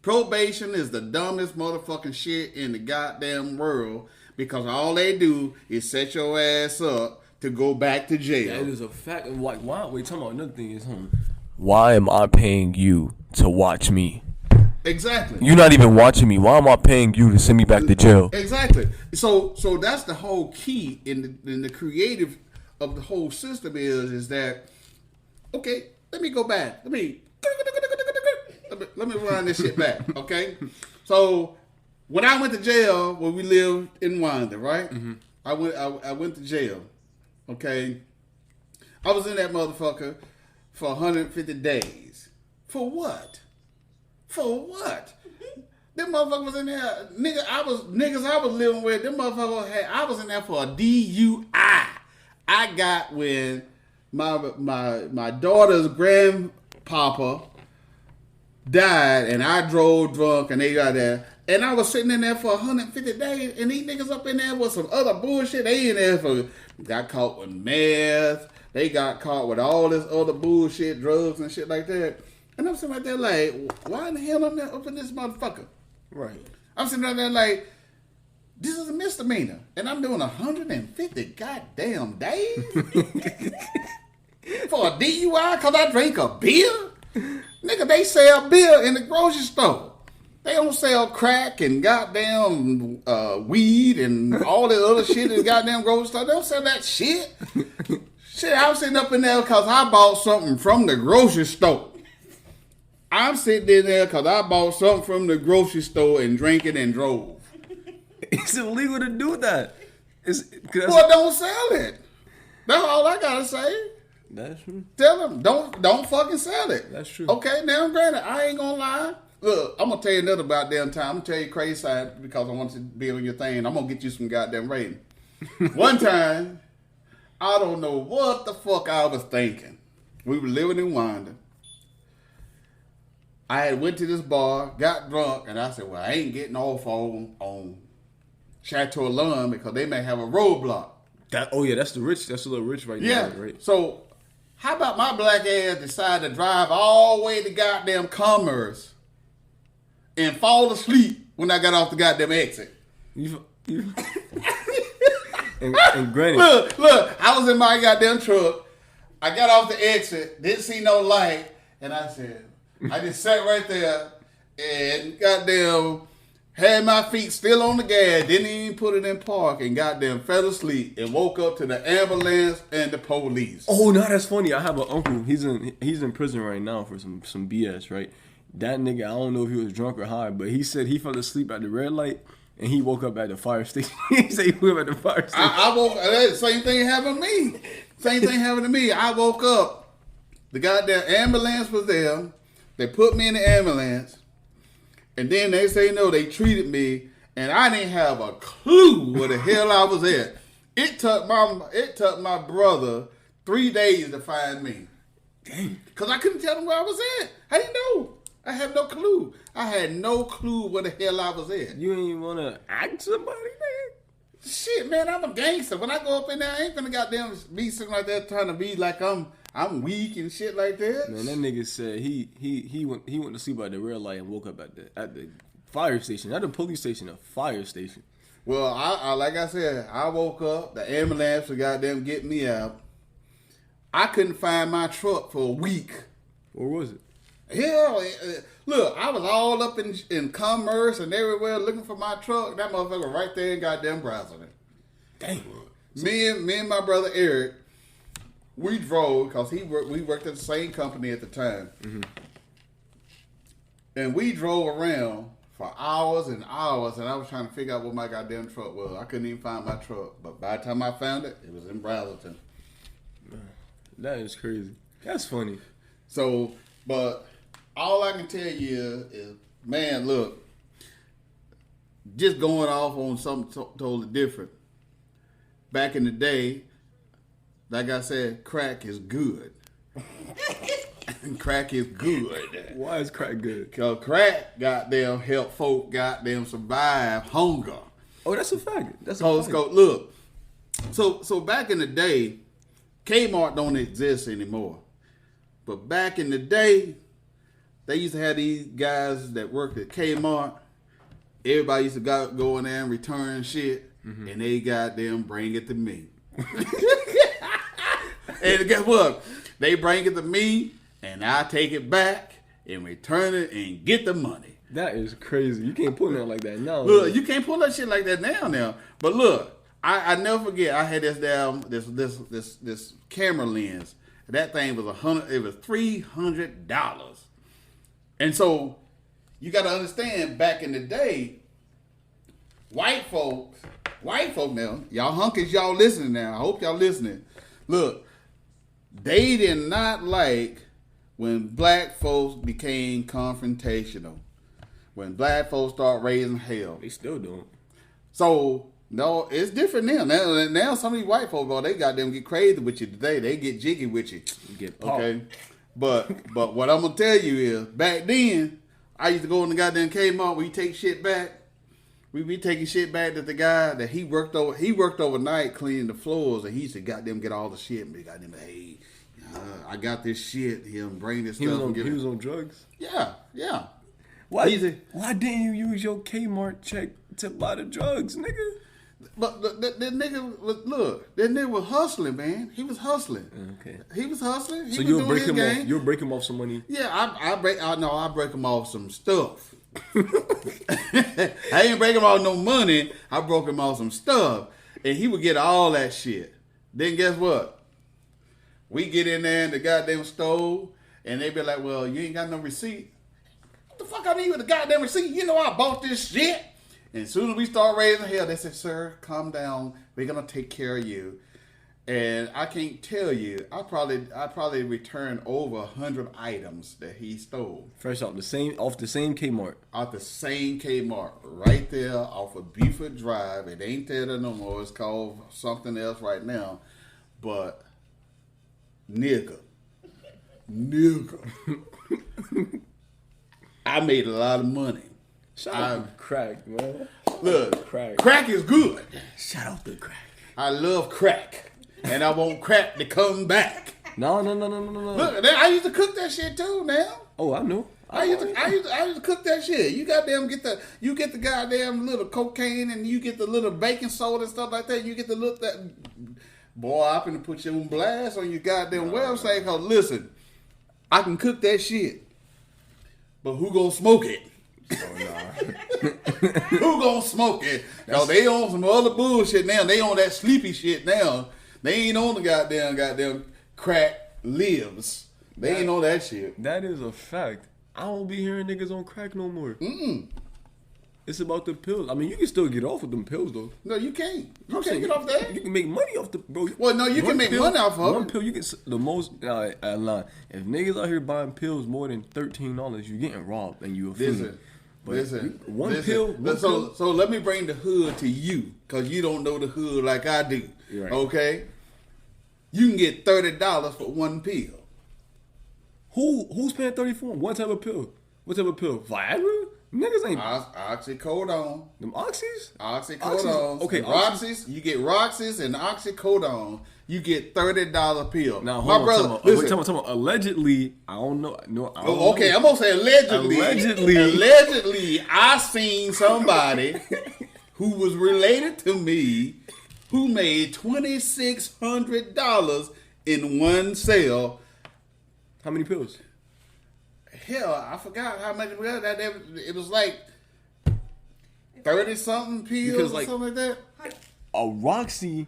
probation is the dumbest motherfucking shit in the goddamn world because all they do is set your ass up to go back to jail. That is a fact. Like, why? Wait, talking about another thing is, why am I paying you to watch me? Exactly. You're not even watching me. Why am I paying you to send me back to jail? Exactly. So that's the whole key in the creative of the whole system is that, okay, let me go back. Let me run this shit back, okay? So when I went to jail, when we lived in Wanda, right? Mm-hmm. I went to jail, okay? I was in that motherfucker for 150 days. For what? For what? Them motherfuckers was in there. Niggas I was living with, them motherfuckers I was in there for a DUI. I got when my daughter's grandpapa died and I drove drunk and they got there. And I was sitting in there for 150 days and these niggas up in there with some other bullshit. They in there got caught with meth. They got caught with all this other bullshit, drugs and shit like that. And I'm sitting right there like, why in the hell I'm up in this motherfucker? Right. I'm sitting right there like, this is a misdemeanor. And I'm doing 150 goddamn days? For a DUI because I drank a beer? Nigga, they sell beer in the grocery store. They don't sell crack and goddamn weed and all that other shit in the goddamn grocery store. They don't sell that shit. Shit, I was sitting up in there because I bought something from the grocery store. I'm sitting in there because I bought something from the grocery store and drank it and drove. It's illegal to do that. Well, don't sell it. That's all I gotta say. That's true. Tell them, don't fucking sell it. That's true. Okay, now granted, I ain't gonna lie. Look, I'm gonna tell you another about damn time. I'm gonna tell you crazy side because I want to be on your thing. I'm gonna get you some goddamn rating. One time, I don't know what the fuck I was thinking. We were living in Wanda. I had went to this bar, got drunk, and I said, well, I ain't getting off on Chateau Lund because they may have a roadblock. That's the rich. That's a little rich right now, right? So, how about my black ass decide to drive all the way to goddamn Commerce and fall asleep when I got off the goddamn exit. You and granted, Look, I was in my goddamn truck. I got off the exit, didn't see no light, and I just sat right there and goddamn had my feet still on the gas, didn't even put it in park, and goddamn fell asleep and woke up to the ambulance and the police. oh no, that's funny. I have an uncle. He's in prison right now for some BS, right? That nigga, I don't know if he was drunk or high, but he said he fell asleep at the red light and he woke up at the fire station. He said he woke up at the fire station. I woke. Same thing happened to me. Same thing happened to me. I woke up. The goddamn ambulance was there. They put me in the ambulance. And then they say no, they treated me, and I didn't have a clue where the hell I was at. It took my brother 3 days to find me. Dang. Because I couldn't tell him where I was at. I didn't know. I had no clue. I had no clue where the hell I was at. You ain't even want to act somebody, man? Shit, man, I'm a gangster. When I go up in there, I ain't gonna goddamn be sitting like that trying to be like I'm weak and shit like that. Man, that nigga said he went to sleep at the red light and woke up at the fire station, not the police station, a fire station. Well, I like I said, I woke up. The ambulance was goddamn getting me out. I couldn't find my truck for a week. Where was it? Hell, look, I was all up in Commerce and everywhere looking for my truck. That motherfucker right there in goddamn Brownsville. Dang. Me and my brother Eric, we drove because we worked at the same company at the time, and we drove around for hours and hours. And I was trying to figure out what my goddamn truck was. I couldn't even find my truck, but by the time I found it, it was in Brazelton. That is crazy. That's funny. So, but all I can tell you is, man, look, just going off on something totally different. Back in the day, like I said, crack is good. Crack is good. Why is crack good? Because crack goddamn help folk goddamn survive hunger. Oh, that's a fact. That's a fact. Look, so back in the day, Kmart don't exist anymore. But back in the day, they used to have these guys that worked at Kmart. Everybody used to go in there and return shit, and they goddamn bring it to me. And guess what? They bring it to me, and I take it back and return it and get the money. That is crazy. You can't pull nothing like that now. Look, you can't pull that shit like that now. But look, I never forget. I had this camera lens. That thing was $300. And so you got to understand, back in the day, white folk now, y'all hunkies, y'all listening now. I hope y'all listening. Look, they did not like when black folks became confrontational. When black folks start raising hell. They still don't. So, no, it's different now. Now some of these white folks, they goddamn get crazy with you today. They get jiggy with you. You get popped. Okay? But what I'm going to tell you is, back then, I used to go in the goddamn Kmart where you take shit back. We be taking shit back to the guy that he worked overnight cleaning the floors, and he used to goddamn get all the shit and be goddamn, hey, I got this shit. He'll bring this stuff. He was on drugs? Yeah. Why didn't you use your Kmart check to buy the drugs, nigga? But that nigga was hustling, man. He was hustling. Okay. He was hustling. So you'll break him off. You'll break him off some money. Yeah, I break him off some stuff. I ain't break him off no money. I broke him off some stuff, and he would get all that shit. Then guess what? We get in there in the goddamn stove, and they be like, "Well, you ain't got no receipt." What the fuck I need with the goddamn receipt? You know I bought this shit. And as soon as we start raising hell, they said, "Sir, calm down. We're gonna take care of you." And I can't tell you, I probably returned over 100 items that he stole. Fresh off the same Kmart. Off the same Kmart, right there off of Buford Drive. It ain't there no more. It's called something else right now. But nigga, I made a lot of money. Shout out to crack, man. Look, crack is good. Shout out to crack. I love crack. And I want crack to come back. No. Look, I used to cook that shit too now. Oh, I know. I used to cook that shit. You goddamn get the goddamn little cocaine and you get the little baking soda and stuff like that. You get the look that boy, I'm finna put you on blast on your goddamn website. Cause listen, I can cook that shit, but who gonna smoke it? Who gonna smoke it? No, they on some other bullshit now. They on that sleepy shit now. They ain't on the goddamn crack lives. They ain't on that shit. That is a fact. I don't be hearing niggas on crack no more. It's about the pills. I mean, you can still get off with them pills, though. No, you can't. You can't get off that. You can make money off the... Bro, well, no, you can make money off of it. One pill, you get the most... I lie. If niggas out here buying pills more than $13, you're getting robbed and you a fool. Listen. One pill... So let me bring the hood to you, because you don't know the hood like I do. Right. Okay? You can get $30 for one pill. Who's paying $30 for one type of pill? What type of pill? Viagra? Niggas ain't... Oxycodone. Them oxys? Oxycodone. Okay, Roxys. You get Roxys and oxycodone. You get $30 pill. Now, hold on, brother, listen. Tell me, allegedly, I don't know. Okay, I'm going to say allegedly. Allegedly, I seen somebody who was related to me who made $2,600 in one sale. How many pills? Hell, I forgot how much it was. It was like 30-something pills or something like that. A Roxy,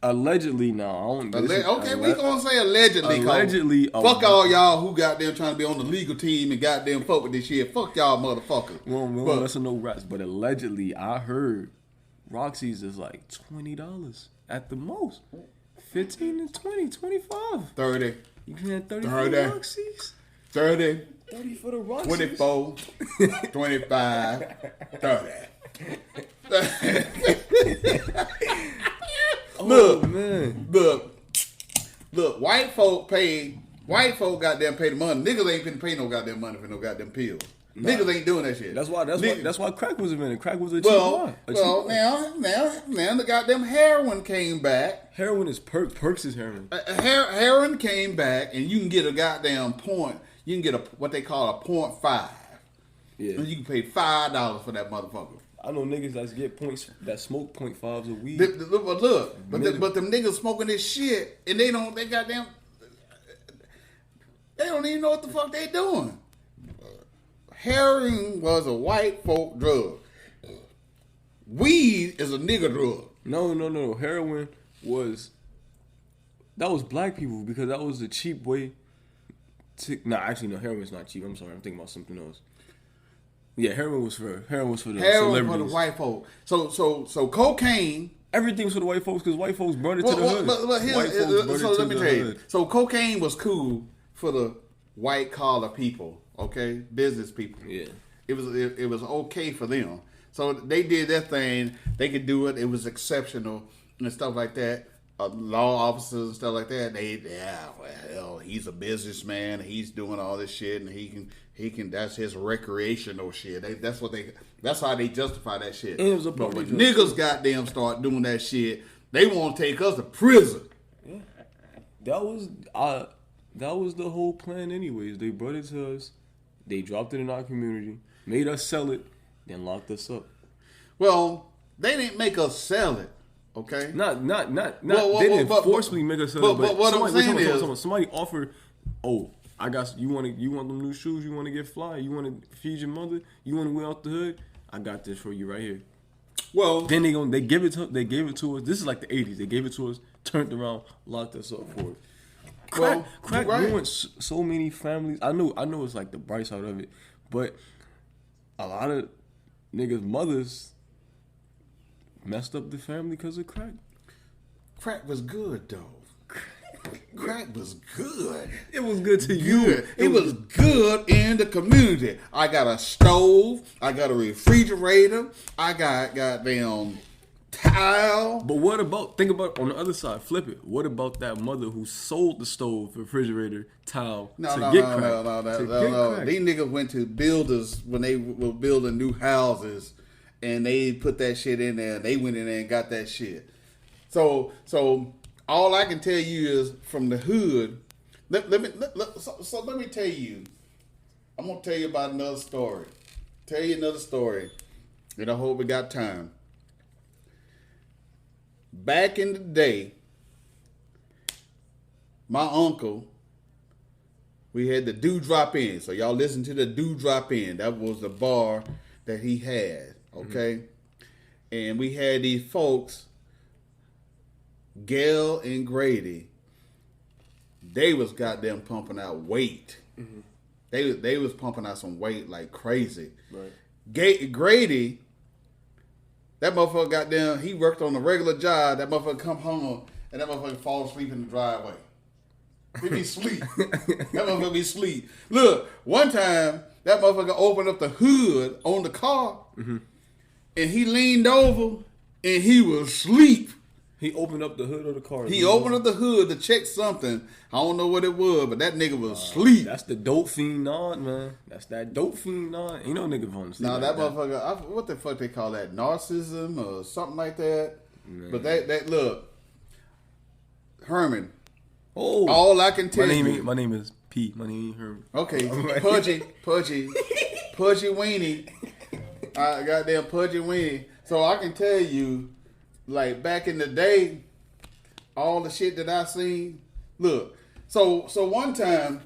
allegedly, now, I don't... Okay, we gonna say allegedly. Allegedly. Fuck all y'all who goddamn trying to be on the legal team and goddamn fuck with this shit. Fuck y'all motherfuckers. We don't listen to no raps, but allegedly, I heard Roxy's is like $20 at the most. 15 to 20, 25. 30. You can have 30 for the Roxy's? 30. 30 for the Roxy's? 24. 25. 30. Look, man. Look, white folk goddamn pay the money. Niggas ain't finna pay no goddamn money for no goddamn pills. Nah. Niggas ain't doing that shit. That's why crack was invented. Crack was a cheap one. Now the goddamn heroin came back. Heroin is perks. Perks is heroin. Heroin came back, and you can get a goddamn point. You can get what they call a 0.5. Yeah. And you can pay $5 for that motherfucker. I know niggas that smoke 0.5s of weed. But them niggas smoking this shit, and they don't even know what the fuck they doing. Heroin was a white folk drug. Weed is a nigga drug. No. Heroin was black people, because that was the cheap way to... actually, no, heroin's not cheap. I'm sorry. I'm thinking about something else. Yeah, heroin was for the celebrities. For the white folk. So cocaine... Everything was for the white folks, because white folks brought it to the hood. Let me tell you. So cocaine was cool for the white collar people. Okay, business people. Yeah, it was okay for them. So they did their thing. They could do it. It was exceptional and stuff like that. Law officers and stuff like that. He's a businessman. He's doing all this shit, and he can. That's his recreational shit. That's how they justify that shit. But when niggas goddamn start doing that shit, they want to take us to prison. Yeah, that was the whole plan. Anyways, they brought it to us. They dropped it in our community, made us sell it, then locked us up. Well, they didn't make us sell it, okay? Not. They didn't forcibly make us sell it. But what I'm saying is, somebody offered, I got you want them new shoes? You want to get fly? You want to feed your mother? You want to wear out the hood? I got this for you right here. Well, then they gave it to us. This is like the 80s. They gave it to us, turned around, locked us up for it. Crack ruined so many families. I know it's like the bright side of it, but a lot of niggas' mothers messed up the family because of crack. Crack was good, though. Crack was good. It was good to you. It was good in the community. I got a stove. I got a refrigerator. I got goddamn tile. But think about on the other side, flip it. What about that mother who sold the stove, refrigerator, tile to get crack? No. These niggas went to builders when they were building new houses, and they put that shit in there. They went in there and got that shit. So all I can tell you is from the hood. Let me tell you. I'm gonna tell you about another story. Tell you another story, and I hope we got time. Back in the day, my uncle, we had the Do Drop In. So y'all listen to the Do Drop In. That was the bar that he had. Okay, and we had these folks, Gail and Grady. They was goddamn pumping out weight. They was pumping out some weight like crazy. Right. Grady, that motherfucker goddamn, he worked on a regular job. That motherfucker come home and that motherfucker fall asleep in the driveway. He be sleep. That motherfucker be sleep. Look, one time that motherfucker opened up the hood on the car and he leaned over and he was asleep. He opened up the hood of the car. He opened up the hood to check something. I don't know what it was, but that nigga was asleep. That's the dope fiend on, man. That's that dope fiend on. Ain't no nigga falling asleep. Nah, like that motherfucker, what the fuck they call that? Narcissism or something like that? Man. But that look, Herman. Oh, all I can tell you. My name is P. My name is Herman. Okay, Pudgy Weenie. Goddamn Pudgy Weenie. So I can tell you, like back in the day, all the shit that I seen. Look, so one time,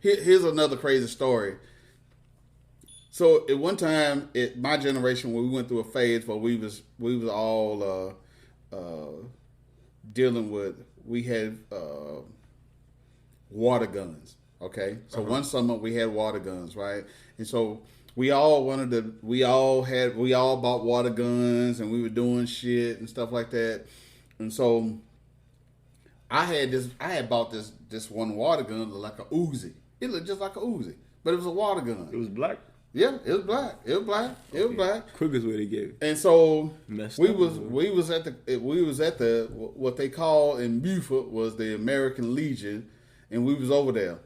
here's another crazy story. So at one time, my generation, when we went through a phase where we was all dealing with, we had water guns. Okay, so one summer we had water guns, right? And so we all bought water guns, and we were doing shit and stuff like that. And so I had bought this one water gun, looked like a Uzi. It looked just like a Uzi, but it was a water gun. It was black. Yeah, it was black. It was black. Quickest way to get it. And so we was at the what they call in Buford was the American Legion, and we was over there.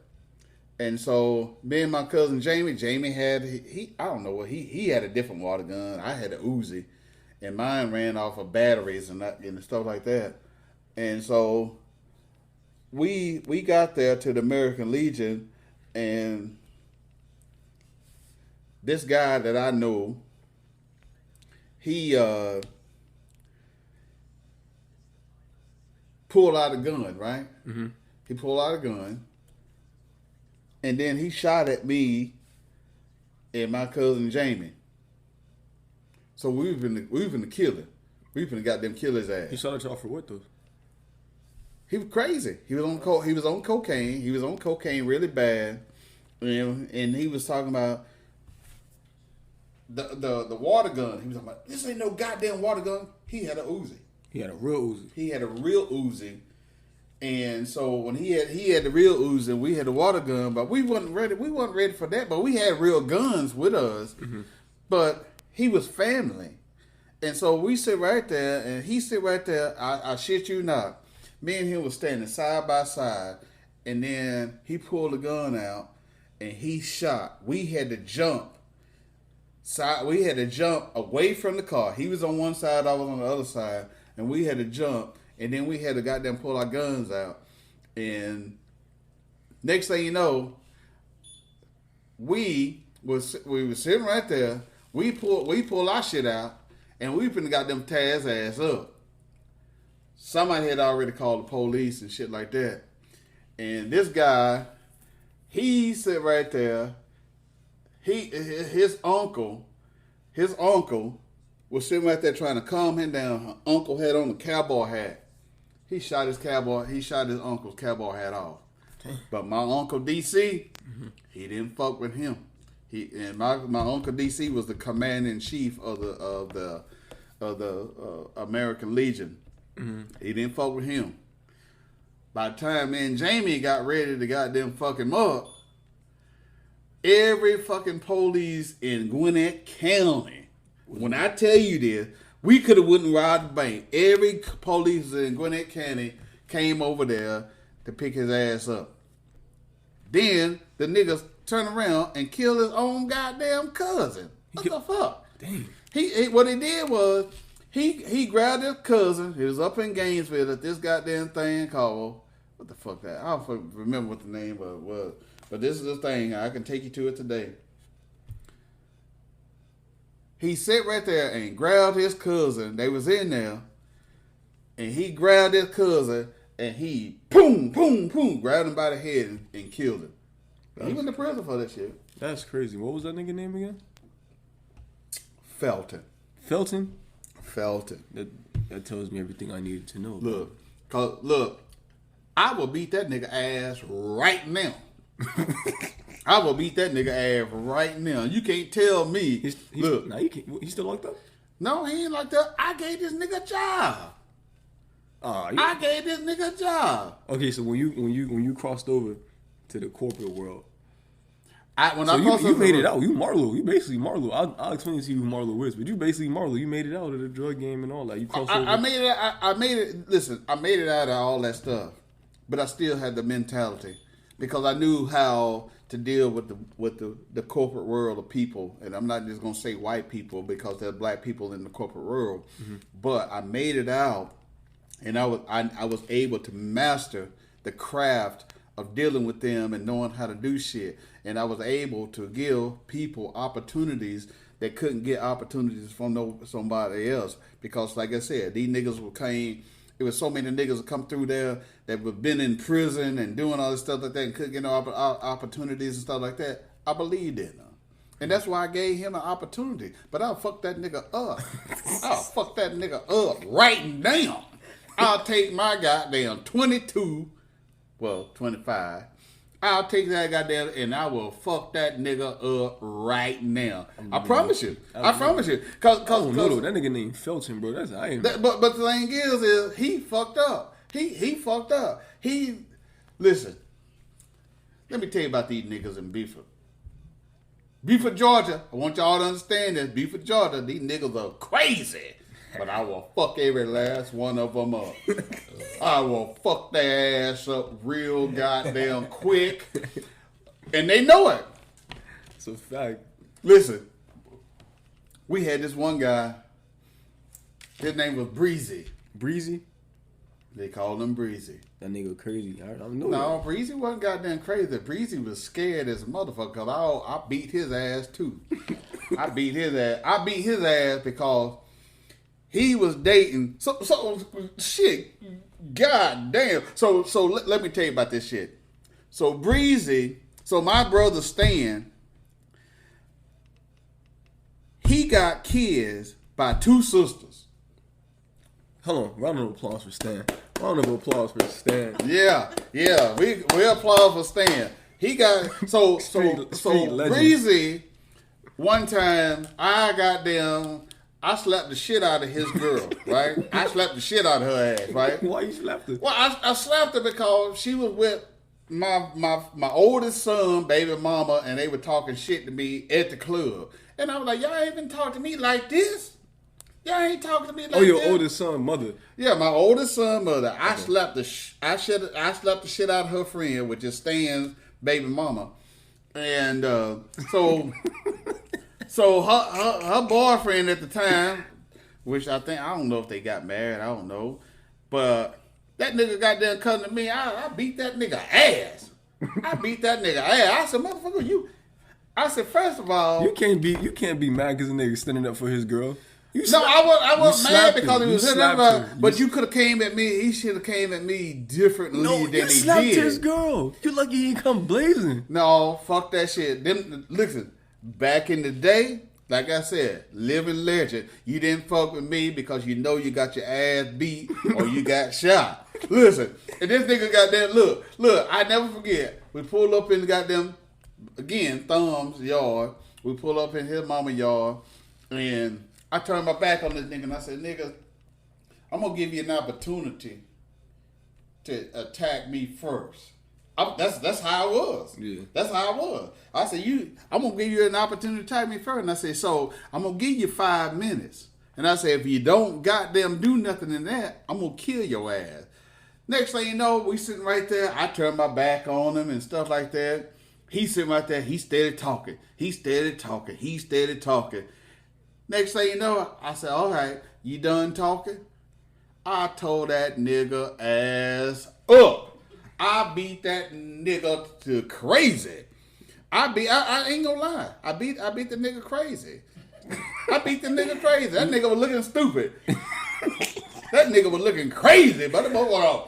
And so me and my cousin Jamie had I don't know what he had a different water gun. I had a Uzi, and mine ran off of batteries and stuff like that. And so we got there to the American Legion, and this guy that I know, he pulled out a gun, right? Mm-hmm. He pulled out a gun, and then he shot at me and my cousin Jamie. So we were finna kill him. We finna goddamn kill his ass. He shot at y'all for what though? He was crazy. He was on cocaine. He was on cocaine really bad, and he was talking about the water gun. He was talking about, this ain't no goddamn water gun. He had a Uzi. He had a real Uzi. And so when he had the real Uzi and we had the water gun, but we wasn't ready for that. But we had real guns with us. Mm-hmm. But he was family. And so we sit right there and he sit right there. I shit you not. Me and him was standing side by side, and then he pulled the gun out and he shot. We had to jump. We had to jump away from the car. He was on one side, I was on the other side, and we had to jump. And then we had to goddamn pull our guns out. And next thing you know, we were sitting right there. We pulled our shit out, and we finna goddamn tear his ass up. Somebody had already called the police and shit like that. And this guy, he sit right there. His uncle was sitting right there trying to calm him down. Her uncle had on a cowboy hat. He shot his uncle's cowboy hat off. But my uncle DC, he didn't fuck with him. My uncle DC was the commander in chief of the American Legion. Mm-hmm. He didn't fuck with him. By the time me and Jamie got ready to goddamn fuck him up, every fucking police in Gwinnett County, when I tell you this, we could have wouldn't rob the bank. Every police in Gwinnett County came over there to pick his ass up. Then the niggas turned around and killed his own goddamn cousin. What the fuck? Damn. What he did was he grabbed his cousin. He was up in Gainesville at this goddamn thing called, what the fuck that? I don't remember what the name of it was. But this is the thing. I can take you to it today. He sat right there and grabbed his cousin. They was in there. And he grabbed his cousin and he grabbed him by the head and killed him. He went to prison for that shit. That's crazy. What was that nigga name again? Felton. Felton? Felton. That tells me everything I needed to know. Look, I will beat that nigga ass right now. I will beat that nigga ass right now. You can't tell me. Look, nah, he's still locked up? No, he ain't like that. I gave this nigga a job. I gave this nigga a job. Okay, so when you crossed over to the corporate world, you made it out. You Marlo. You basically Marlo. I'll explain to you who Marlo is, but you basically Marlo. You made it out of the drug game and all that. You crossed over. I made it. I made it. Listen, I made it out of all that stuff, but I still had the mentality because I knew how to deal with the corporate world of people, and I'm not just gonna say white people because there's black people in the corporate world, but I made it out, and I was able to master the craft of dealing with them and knowing how to do shit. And I was able to give people opportunities that couldn't get opportunities from somebody else. Because like I said, these niggas came, it was so many niggas that come through there that have been in prison and doing all this stuff like that and couldn't get no opportunities and stuff like that. I believed in them. And that's why I gave him an opportunity. But I'll fuck that nigga up. I'll fuck that nigga up right now. I'll take my goddamn 25. I'll take that goddamn and I will fuck that nigga up right now. I promise you. I promise you. Cause that nigga named Felton, bro. But the thing is he fucked up. He fucked up. Listen. Let me tell you about these niggas in Beaufort. Beaufort, Georgia. I want y'all to understand this. Beaufort, Georgia. These niggas are crazy. But I will fuck every last one of them up. I will fuck their ass up real goddamn quick. And they know it. It's a fact. Listen, we had this one guy. His name was Breezy. Breezy? They called him Breezy. That nigga crazy. I don't know. No, Breezy wasn't goddamn crazy. Breezy was scared as a motherfucker because I beat his ass too. I beat his ass because he was dating. So shit. God damn. So let me tell you about this shit. So Breezy, my brother Stan, he got kids by two sisters. Hold on. Round of applause for Stan. Round of applause for Stan. Yeah. We applaud for Stan. He got so Breezy. One time I slapped the shit out of his girl, right? I slapped the shit out of her ass, right? Why you slapped her? Well, I slapped her because she was with my oldest son, baby mama, and they were talking shit to me at the club. And I was like, y'all ain't even talk to me like this. Y'all ain't talking to me like this. Oh, your oldest son, mother. Yeah, my oldest son, mother. I slapped the shit out of her friend, which is Stan's baby mama. And So her boyfriend at the time, which I don't know if they got married, I don't know. But that nigga got there coming to me, I beat that nigga ass. I said, motherfucker, I said, first of all, you can't be mad because the nigga standing up for his girl. I wasn't mad because he was hitting her, but you could have came at me. He should have came at me differently than he did. You slapped his girl. You lucky he ain't come blazing. No, fuck that shit. Listen, back in the day, like I said, living legend. You didn't fuck with me because you know you got your ass beat or you got shot. Listen, and this nigga got that look. I never forget. We pulled up in the goddamn, again, Thumb's yard. We pull up in his mama yard, and I turned my back on this nigga and I said, nigga, I'm going to give you an opportunity to attack me first. That's how I was. Yeah. That's how I was. I said, I'm going to give you an opportunity to attack me first. And I said, so I'm going to give you 5 minutes. And I said, if you don't goddamn do nothing in that, I'm going to kill your ass. Next thing you know, we sitting right there. I turned my back on him and stuff like that. He's sitting right there. He steady talking. Next thing you know, I said, all right, you done talking? I told that nigga ass up. I beat that nigga to crazy. I ain't gonna lie. I beat the nigga crazy. I beat the nigga crazy. That nigga was looking stupid. That nigga was looking crazy, but the boy,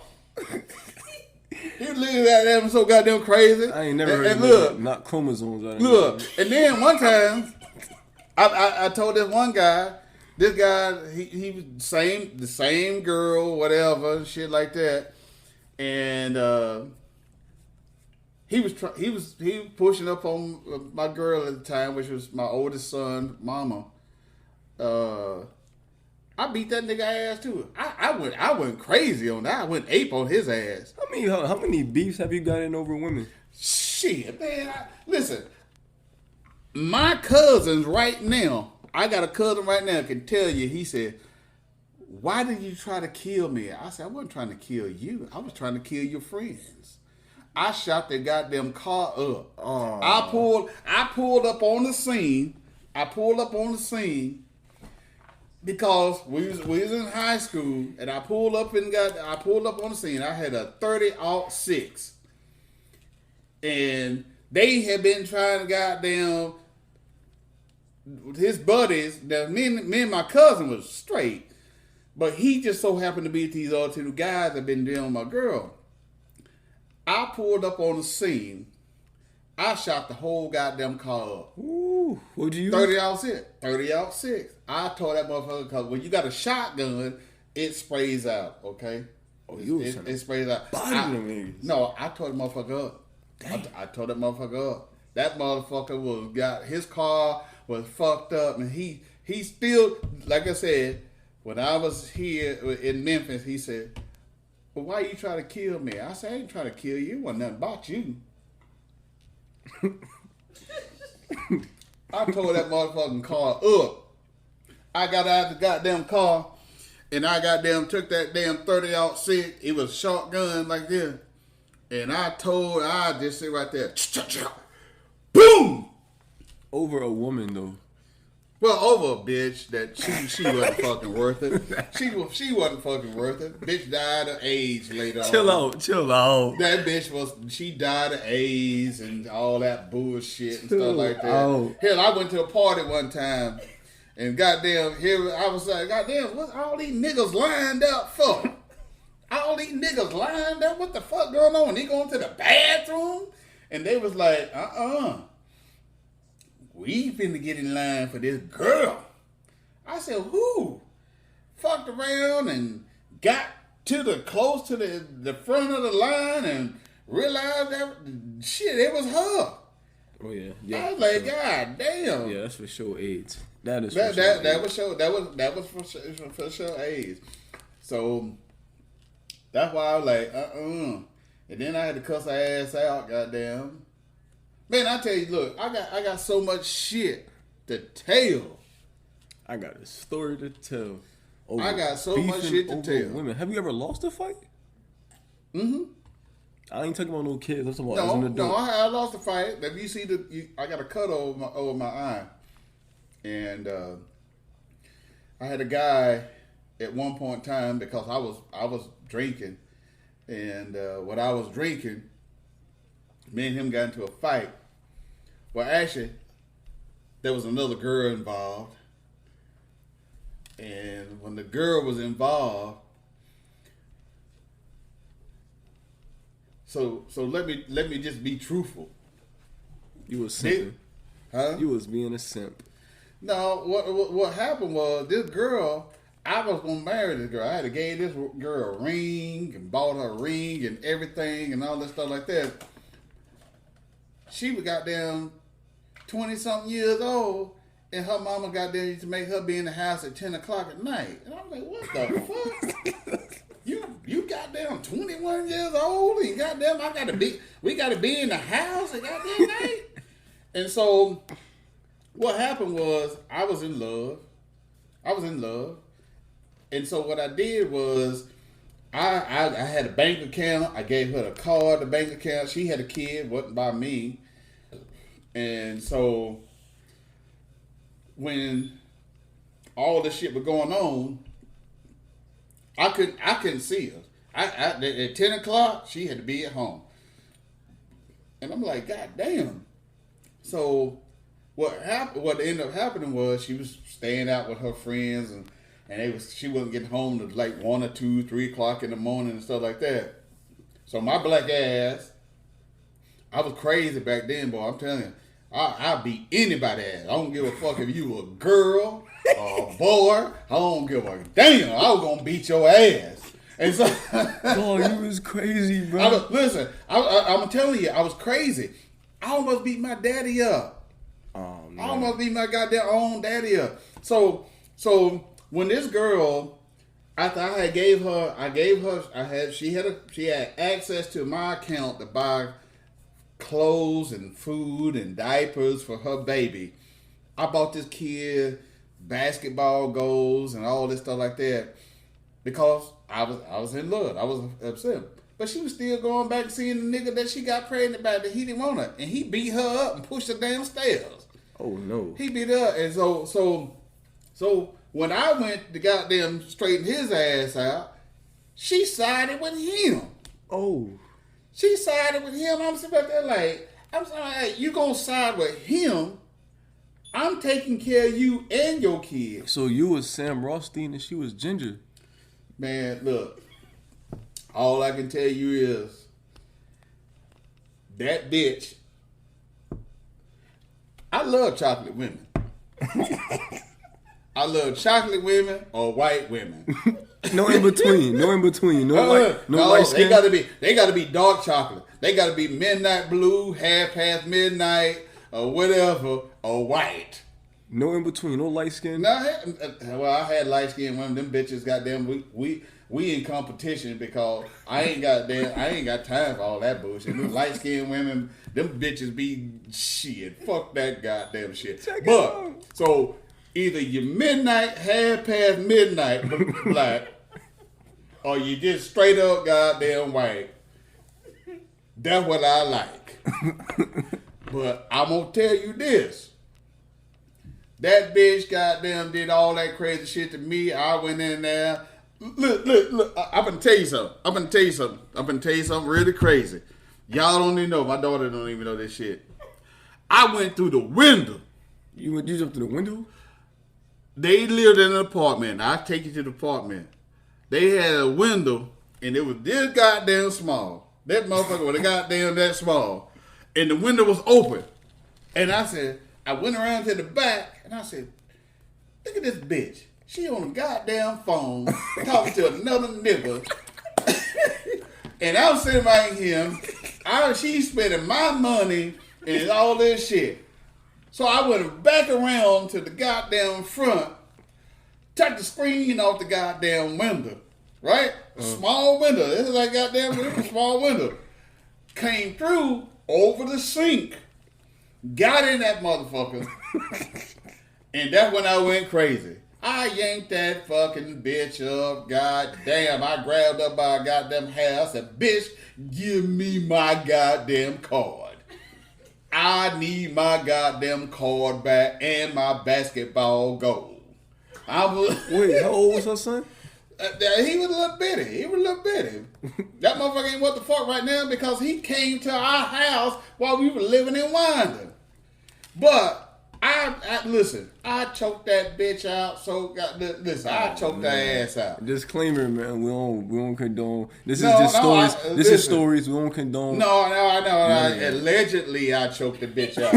he was looking at him so goddamn crazy. I ain't never heard and of look, not chromosomes. Look, and then one time, I told this one guy, this guy, he was the same girl, whatever, shit like that, and he was pushing up on my girl at the time, which was my oldest son, mama. I beat that nigga ass too. I went crazy on that. I went ape on his ass. How many beefs have you gotten over women? Shit, man. Listen, my cousins right now, I got a cousin right now can tell you, he said, why did you try to kill me? I said, I wasn't trying to kill you. I was trying to kill your friends. I shot that goddamn car up. Oh. I pulled up on the scene. Because we was in high school, and I pulled up on the scene. I had a 30-06, and they had been trying to goddamn his buddies. That me and my cousin was straight, but he just so happened to be these other two guys that been dealing with my girl. I pulled up on the scene. I shot the whole goddamn car up. Ooh, what'd you use? 30-06. I told that motherfucker because when you got a shotgun, it sprays out, okay? Oh, it sprays out. No, I told the motherfucker up. I told that motherfucker up. That motherfucker his car was fucked up, and he still, like I said, when I was here in Memphis, he said, well, why you try to kill me? I said, I ain't trying to kill you. It wasn't nothing about you. I tore that motherfucking car up. I got out of the goddamn car, and I goddamn took that damn 30-06. It was shotgun like this. And I just sit right there. Boom! Over a woman, though. Well, over a bitch that she wasn't fucking worth it. She wasn't fucking worth it. Bitch died of AIDS later on. Chill out. That bitch she died of AIDS and all that bullshit and stuff like that. Hell, I went to a party one time and goddamn, here I was like, goddamn, what all these niggas lined up for? All these niggas lined up? What the fuck going on? They going to the bathroom? And they was like, we finna get in line for this girl. I said, who? Fucked around and got close to the front of the line and realized that shit, it was her. Oh yeah. I was like, God damn. Yeah, that's for sure AIDS. That is that was for sure AIDS. So that's why I was like, And then I had to cuss her ass out, goddamn. Man, I tell you, look, I got so much shit to tell. I got a story to tell. I got so much shit to tell. Women, have you ever lost a fight? Mm-hmm. I ain't talking about no kids. I'm talking about as an adult. No, I lost a fight. If you see I got a cut over my eye, and I had a guy at one point in time because I was drinking, and when I was drinking, me and him got into a fight. Well, actually, there was another girl involved. And when the girl was involved, so let me just be truthful. You was simping. Huh? You was being a simp. No, what happened was this girl, I was gonna marry this girl. I had to give this girl a ring and bought her a ring and everything and all that stuff like that. She was goddamn 20-something years old, and her mama goddamn used to make her be in the house at 10 o'clock at night. And I'm like, what the fuck? You goddamn 21 years old, and goddamn we gotta be in the house at goddamn night. And so what happened was I was in love. And so what I did was I had a bank account. I gave her the card, the bank account. She had a kid, wasn't by me. And so when all this shit was going on, I couldn't see her. At 10 o'clock, she had to be at home. And I'm like, God damn. So what ended up happening was she was staying out with her friends and she wasn't getting home to like 1 or 2, 3 o'clock in the morning and stuff like that. So my black ass, I was crazy back then, boy. I'm telling you, I beat anybody's ass. I don't give a fuck if you a girl or a boy. I don't give a damn. I was gonna beat your ass. And so, oh, you was crazy, bro. I'm telling you, I was crazy. I almost beat my daddy up. Oh, man. I almost beat my goddamn own daddy up. So when this girl, she had access to my account to buy clothes and food and diapers for her baby. I bought this kid basketball goals and all this stuff like that because I was in love. I was upset. But she was still going back and seeing the nigga that she got pregnant by that he didn't want her. And he beat her up and pushed her downstairs. Oh, no. He beat her up. And so when I went to goddamn straighten his ass out, she sided with him. Oh. She sided with him. I'm sitting back there like, I'm sorry, you gonna side with him? I'm taking care of you and your kids. So you was Sam Rothstein and she was Ginger. Man, look. All I can tell you is that bitch. I love chocolate women. I love chocolate women or white women. No in between. No in between. No light skin. They gotta be dark chocolate. They gotta be midnight blue, half past midnight, or whatever, or white. No in between. No light skin. No, I had light skinned women. Them bitches, goddamn, we in competition because I ain't got time for all that bullshit. Them light skinned women, them bitches be shit. Fuck that goddamn shit. So either you midnight, half past midnight black, or you just straight up goddamn white. That's what I like. But I'm gonna tell you this. That bitch goddamn did all that crazy shit to me. I went in there. Look. I'm gonna tell you something. I'm gonna tell you something really crazy. Y'all don't even know. My daughter don't even know this shit. I went through the window. You jumped through the window? They lived in an apartment. I'll take you to the apartment. They had a window, and it was this goddamn small. That motherfucker was goddamn that small. And the window was open. And I went around to the back, and I said, look at this bitch. She on a goddamn phone talking to another nigga. And I'm sitting right here. She's spending my money and all this shit. So I went back around to the goddamn front, took the screen off the goddamn window, right? A small window. This is like goddamn window, small window. Came through over the sink, got in that motherfucker, and that's when I went crazy. I yanked that fucking bitch up. God damn, I grabbed up by a goddamn hair. I said, bitch, give me my goddamn card. I need my goddamn card back and my basketball goal. Wait, how old was her son? He was a little bitty. That motherfucker ain't what the fuck right now because he came to our house while we were living in Wanda. But listen, I choked that bitch out. I choked her ass out. Disclaimer, man. We don't condone. This is just stories. This is stories. We don't condone. No, I know. Allegedly, I choked the bitch out.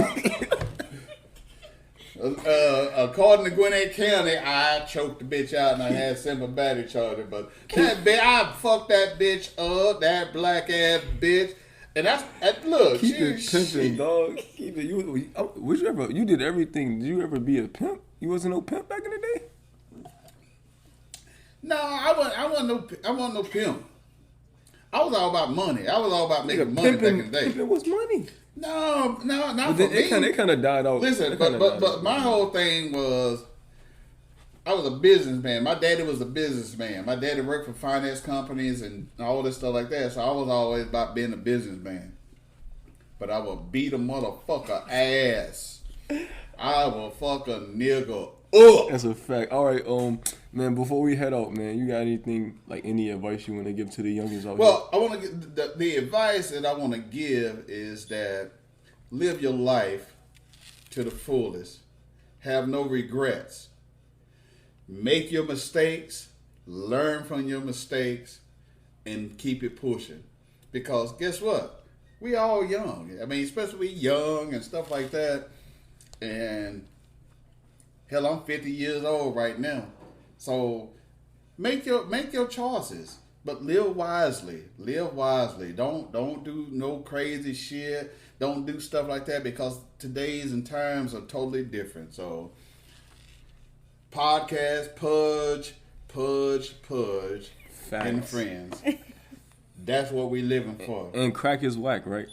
According to Gwinnett County, I choked the bitch out and I had simple battery charger. But I fucked that bitch up, that black ass bitch. And look, keep it pimping, dog. Keep it. You did everything. Did you ever be a pimp? You wasn't no pimp back in the day. No, I wasn't no pimp. I was all about money. I was all about making money back in the day. It was money. No, not for me. It kind of died out. Listen, but my whole thing was, I was a businessman. My daddy was a businessman. My daddy worked for finance companies and all this stuff like that. So I was always about being a businessman. But I will beat a motherfucker ass. I will fuck a nigga up. That's a fact. All right, man. Before we head out, man, you got anything like any advice you want to give to the youngins out Well, I want to get the advice that I want to give is that live your life to the fullest. Have no regrets. Make your mistakes, learn from your mistakes, and keep it pushing. Because guess what? We all young. I mean, especially young and stuff like that. And hell, I'm 50 years old right now. So make your choices, but live wisely. Live wisely. Don't do no crazy shit. Don't do stuff like that because today's and times are totally different. So podcast, Pudge, and friends. That's what we living for. And crack is whack, right?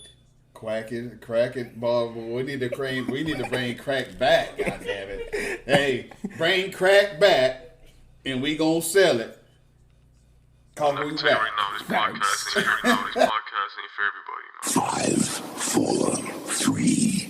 Crack it, boy. We need to bring crack back. God damn it! Hey, bring crack back, and we gonna sell it. Cause we tell you right now, this podcast ain't for everybody. 5, 4, 3,